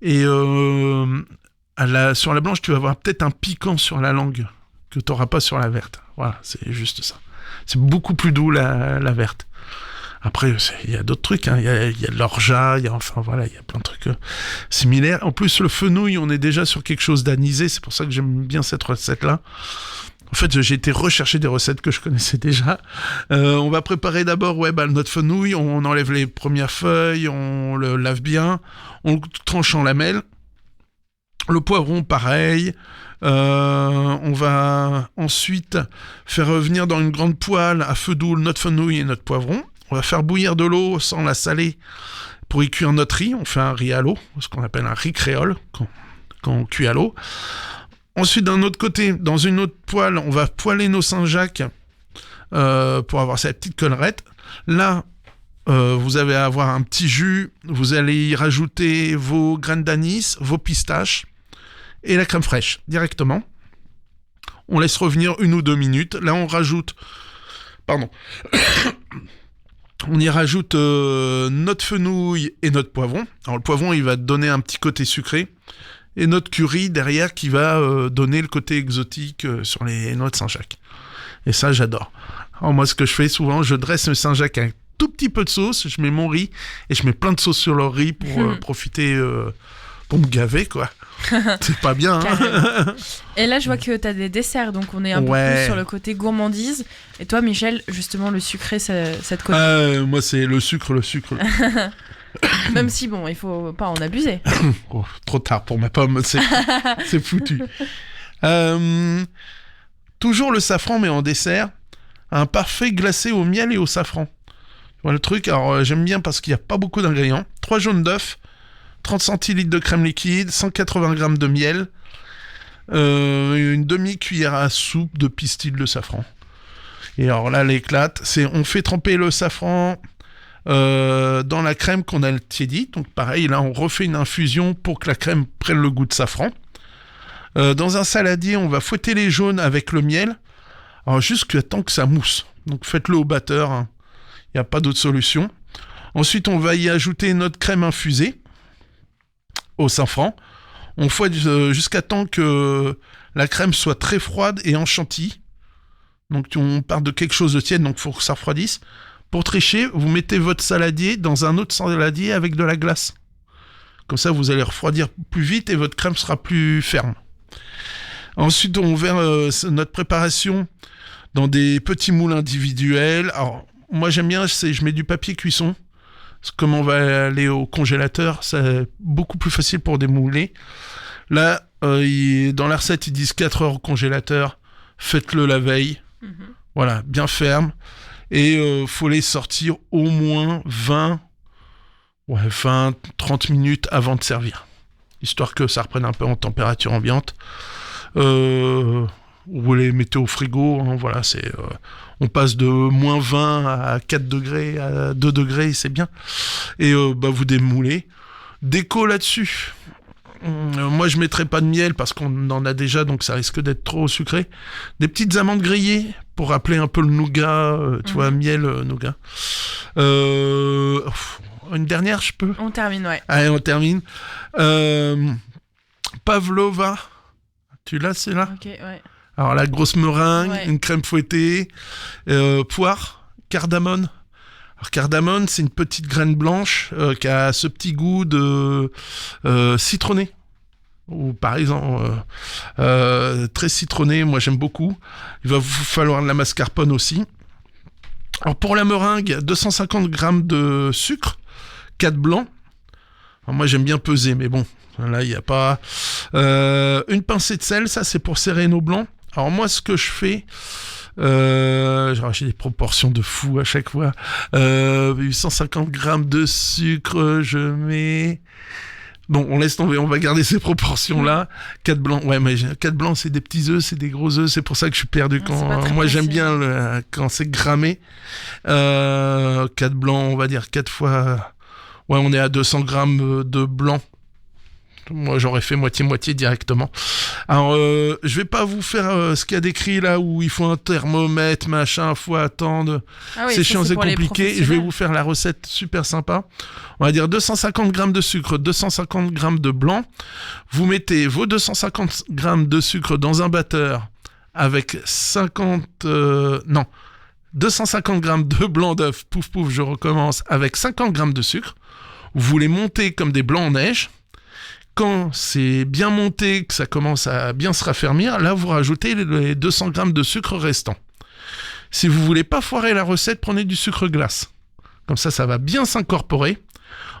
Q: Et sur la blanche, tu vas avoir peut-être un piquant sur la langue que tu n'auras pas sur la verte. Voilà, c'est juste ça. C'est beaucoup plus doux la verte. Après, il y a d'autres trucs. Il y a de l'orgeat, il y a plein de trucs similaires. En plus, le fenouil, on est déjà sur quelque chose d'anisé. C'est pour ça que j'aime bien cette recette-là. En fait, j'ai été rechercher des recettes que je connaissais déjà. On va préparer d'abord notre fenouil. On enlève les premières feuilles, on le lave bien, on le tranche en lamelles. Le poivron, pareil. On va ensuite faire revenir dans une grande poêle à feu doux notre fenouil et notre poivron. On va faire bouillir de l'eau sans la saler pour y cuire notre riz. On fait un riz à l'eau, ce qu'on appelle un riz créole quand on cuit à l'eau. Ensuite, d'un autre côté, dans une autre poêle, on va poêler nos Saint-Jacques pour avoir cette petite collerette. Là, vous allez avoir un petit jus. Vous allez y rajouter vos graines d'anis, vos pistaches et la crème fraîche directement. On laisse revenir 1 ou 2 minutes. Là, on rajoute Pardon. On y rajoute notre fenouil et notre poivron. Alors le poivron, il va donner un petit côté sucré. Et notre curry derrière qui va donner le côté exotique sur les noix de Saint-Jacques. Et ça, j'adore. Alors moi, ce que je fais souvent, je dresse le Saint-Jacques avec un tout petit peu de sauce, je mets mon riz et je mets plein de sauce sur le riz pour profiter, pour me gaver, quoi. C'est pas bien, hein.
B: Et là, je vois que t'as des desserts, donc on est un peu plus sur le côté gourmandise. Et toi, Michel, justement, le sucré, ça te connaît.
Q: Moi, c'est le sucre.
B: Même si, bon, il faut pas en abuser.
Q: Oh, trop tard pour ma pomme, c'est foutu. Toujours le safran, mais en dessert. Un parfait glacé au miel et au safran. Voilà le truc. Alors, j'aime bien parce qu'il n'y a pas beaucoup d'ingrédients. 3 jaunes d'œufs, 30 centilitres de crème liquide, 180 g de miel, une demi-cuillère à soupe de pistil de safran. Et alors là, l'éclate, on fait tremper le safran dans la crème qu'on a tiédie. Donc pareil, là, on refait une infusion pour que la crème prenne le goût de safran. Dans un saladier, on va fouetter les jaunes avec le miel. Alors jusqu'à temps que ça mousse. Donc faites-le au batteur, hein. Il n'y a pas d'autre solution. Ensuite, on va y ajouter notre crème infusée au safran. On fouette jusqu'à temps que la crème soit très froide et en chantilly. Donc on part de quelque chose de tiède, donc il faut que ça refroidisse. Pour tricher, vous mettez votre saladier dans un autre saladier avec de la glace. Comme ça, vous allez refroidir plus vite et votre crème sera plus ferme. Ensuite, on verse notre préparation dans des petits moules individuels. Alors, moi, j'aime bien, je mets du papier cuisson. Comme on va aller au congélateur, c'est beaucoup plus facile pour démouler. Là, dans la recette, ils disent 4 heures au congélateur. Faites-le la veille. Voilà, bien ferme. Et faut les sortir au moins 20-30 minutes avant de servir. Histoire que ça reprenne un peu en température ambiante. Vous les mettez au frigo, hein, voilà, on passe de moins 20 à 4 degrés, à 2 degrés, c'est bien. Et vous démoulez. Déco là-dessus. Moi, je mettrai pas de miel parce qu'on en a déjà, donc ça risque d'être trop sucré. Des petites amandes grillées pour rappeler un peu le nougat, tu vois, miel, nougat. Une dernière, je peux ?
B: On termine, ouais.
Q: Allez, on termine. Pavlova. Tu l'as, c'est là ?
B: Ok, ouais.
Q: Alors, la grosse meringue, une crème fouettée, poire, cardamone. Alors, cardamone, c'est une petite graine blanche qui a ce petit goût de citronné. Ou par exemple, très citronné, moi j'aime beaucoup. Il va vous falloir de la mascarpone aussi. Alors, pour la meringue, 250 g de sucre, 4 blancs. Alors, moi j'aime bien peser, mais bon, là il n'y a pas... une pincée de sel, ça c'est pour serrer nos blancs. Alors moi ce que je fais, j'ai des proportions de fou à chaque fois. 850 g de sucre, je mets... Bon, on laisse tomber, on va garder ces proportions-là. 4 blancs, ouais, mais 4 blancs, c'est des petits œufs, c'est des gros œufs, c'est pour ça que je suis perdu quand... Moi, j'aime bien quand c'est grammé. 4 blancs, on va dire 4 fois... Ouais, on est à 200 g de blanc. Moi, j'aurais fait moitié-moitié directement. Alors, je vais pas vous faire ce qu'il y a décrit là où il faut un thermomètre, machin, faut attendre. Ah oui, c'est chiant, c'est compliqué. Je vais vous faire la recette super sympa. On va dire 250 g de sucre, 250 g de blanc. Vous mettez vos 250 g de sucre dans un batteur avec 250 g de blanc d'œuf. Pouf, pouf, je recommence avec 50 g de sucre. Vous les montez comme des blancs en neige. Quand c'est bien monté, que ça commence à bien se raffermir, là, vous rajoutez les 200 g de sucre restants. Si vous voulez pas foirer la recette, prenez du sucre glace. Comme ça, ça va bien s'incorporer.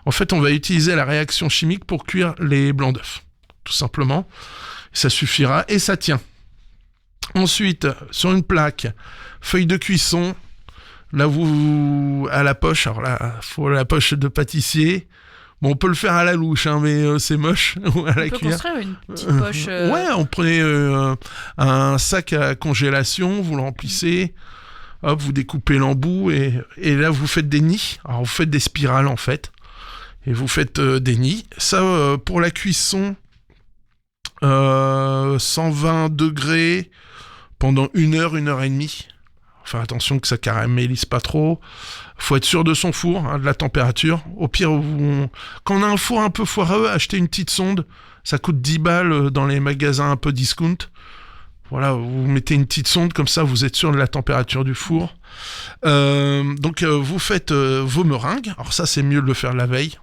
Q: En fait, on va utiliser la réaction chimique pour cuire les blancs d'œufs. Tout simplement. Ça suffira et ça tient. Ensuite, sur une plaque, feuille de cuisson. Là, vous... à la poche. Alors là, il faut la poche de pâtissier. Bon, on peut le faire à la louche, hein, mais c'est moche. À la
B: on peut
Q: cuillère.
B: Construire une petite poche.
Q: Ouais, on prenait un sac à congélation, vous le remplissez, hop, vous découpez l'embout et là vous faites des nids. Alors vous faites des spirales en fait, et vous faites des nids. Ça, pour la cuisson, 120 degrés pendant 1 heure et demie. Faire attention que ça caramélise pas trop. Faut être sûr de son four, de la température. Au pire, quand on a un four un peu foireux, achetez une petite sonde. Ça coûte 10 balles dans les magasins un peu discount. Voilà, vous mettez une petite sonde, comme ça vous êtes sûr de la température du four. Donc vous faites vos meringues. Alors ça, c'est mieux de le faire la veille.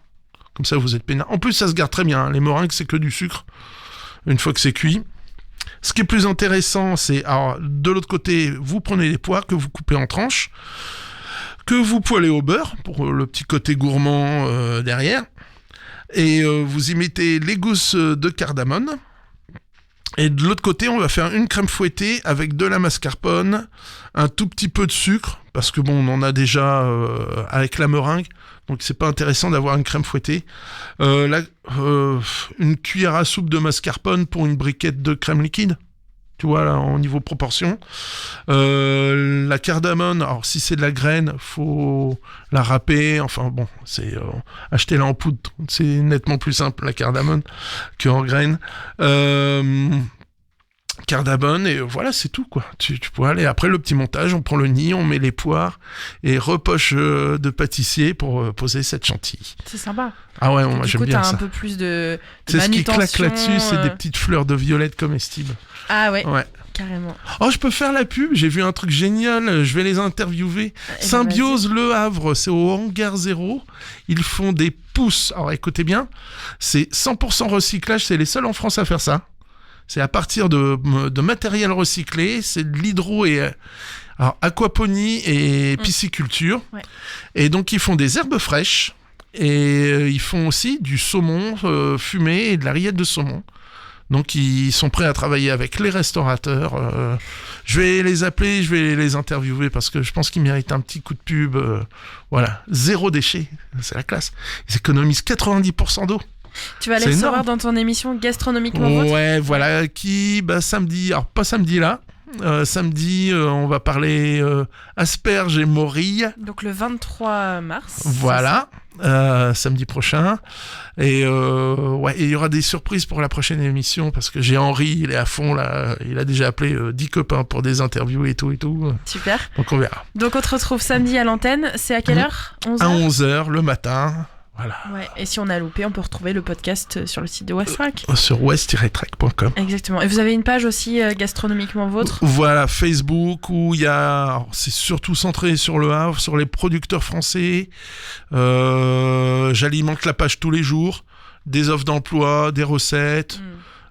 Q: Comme ça, vous êtes peinard. En plus, ça se garde très bien. Les meringues, c'est que du sucre. Une fois que c'est cuit. Ce qui est plus intéressant, c'est... Alors, de l'autre côté, vous prenez les pois que vous coupez en tranches, que vous poêlez au beurre, pour le petit côté gourmand derrière. Et vous y mettez les gousses de cardamone. Et de l'autre côté, on va faire une crème fouettée avec de la mascarpone, un tout petit peu de sucre, parce que bon, on en a déjà avec la meringue, donc c'est pas intéressant d'avoir une crème fouettée. Une cuillère à soupe de mascarpone pour une briquette de crème liquide, tu vois, là, en niveau proportion. La cardamone, alors si c'est de la graine, faut la râper, enfin bon, c'est acheter-la en poudre, c'est nettement plus simple la cardamone qu'en graine. Cardamone, et voilà, c'est tout, quoi. Tu peux aller. Après le petit montage, on prend le nid, on met les poires et repoche de pâtissier pour poser cette chantilly.
B: C'est sympa.
Q: Ah ouais, moi j'aime bien ça.
B: Du coup, t'as un peu plus de
Q: c'est
B: manutention.
Q: Ce qui claque là-dessus, c'est des petites fleurs de violette comestibles.
B: Ah ouais. Carrément.
Q: Oh, je peux faire la pub, j'ai vu un truc génial, je vais les interviewer. Symbiose Le Havre, c'est au Hangar 0. Ils font des pousses. Alors écoutez bien, c'est 100% recyclage, c'est les seuls en France à faire ça. C'est à partir de matériel recyclé, c'est de l'hydro et aquaponie et pisciculture. Ouais. Et donc ils font des herbes fraîches et ils font aussi du saumon fumé et de la rillette de saumon. Donc ils sont prêts à travailler avec les restaurateurs. Je vais les appeler, je vais les interviewer parce que je pense qu'ils méritent un petit coup de pub. Voilà, 0 déchet, c'est la classe. Ils économisent 90% d'eau.
B: Tu vas aller recevoir dans ton émission Gastronomiquement Vôtre.
Q: Ouais, voilà, samedi, alors pas samedi là, samedi on va parler asperges et morilles.
B: Donc le 23 mars.
Q: Voilà, samedi prochain. Et il y aura des surprises pour la prochaine émission parce que j'ai Henri, il est à fond là, il a déjà appelé 10 copains pour des interviews et tout.
B: Super.
Q: Donc on verra.
B: Donc on te retrouve samedi à l'antenne, c'est à quelle heure ? 11h ?
Q: À 11h le matin. Voilà.
B: Ouais, et si on a loupé, on peut retrouver le podcast sur le site de Westrack.
Q: Sur west-track.com.
B: Exactement. Et vous avez une page aussi Gastronomiquement Vôtre ?
Q: Voilà, Facebook, où il y a... Alors, c'est surtout centré sur le Havre, sur les producteurs français. J'alimente la page tous les jours. Des offres d'emploi, des recettes.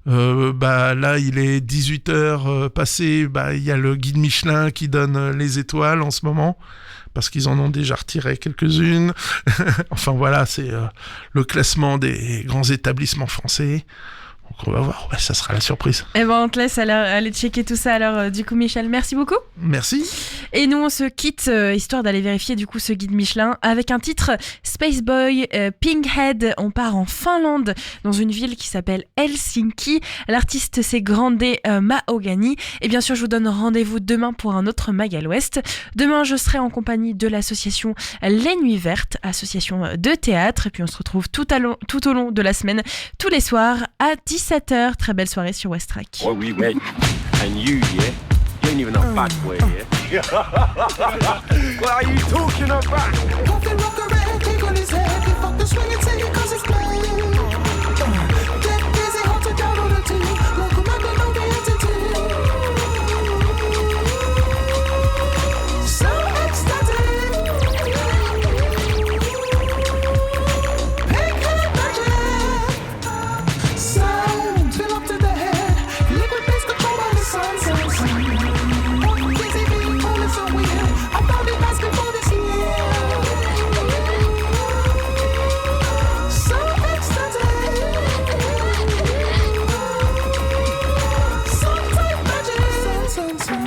Q: Là, il est 18h passé. Il y a le guide Michelin qui donne les étoiles en ce moment. Parce qu'ils en ont déjà retiré quelques-unes. Enfin voilà, c'est le classement des grands établissements français. Donc on va voir, ça sera la surprise.
B: Et on te laisse aller checker tout ça alors du coup Michel, merci beaucoup.
Q: Merci.
B: Et nous on se quitte histoire d'aller vérifier du coup ce guide Michelin avec un titre Space Boy Pinkhead. On part en Finlande dans une ville qui s'appelle Helsinki. L'artiste c'est Grande Mahogany. Et bien sûr je vous donne rendez-vous demain pour un autre Mag à l'Ouest. Demain je serai en compagnie de l'association Les Nuits Vertes, association de théâtre. Et puis on se retrouve tout au long de la semaine, tous les soirs à 17h. Très belle soirée sur Westrack.
R: Well, we met, and you ain't even a bad boy, yeah? What are you talking about? Coffin rock a red, kick on his head, he fuck the swing and say it cause it's play. Get busy, hot to down on the team, local man don't know the entity. So ecstatic, pink head magic, sound, fill up to the head, liquid base control by the sun. Busy being cool and so weird, I found it last before this year. So ecstatic, some type magic, sun. Sun.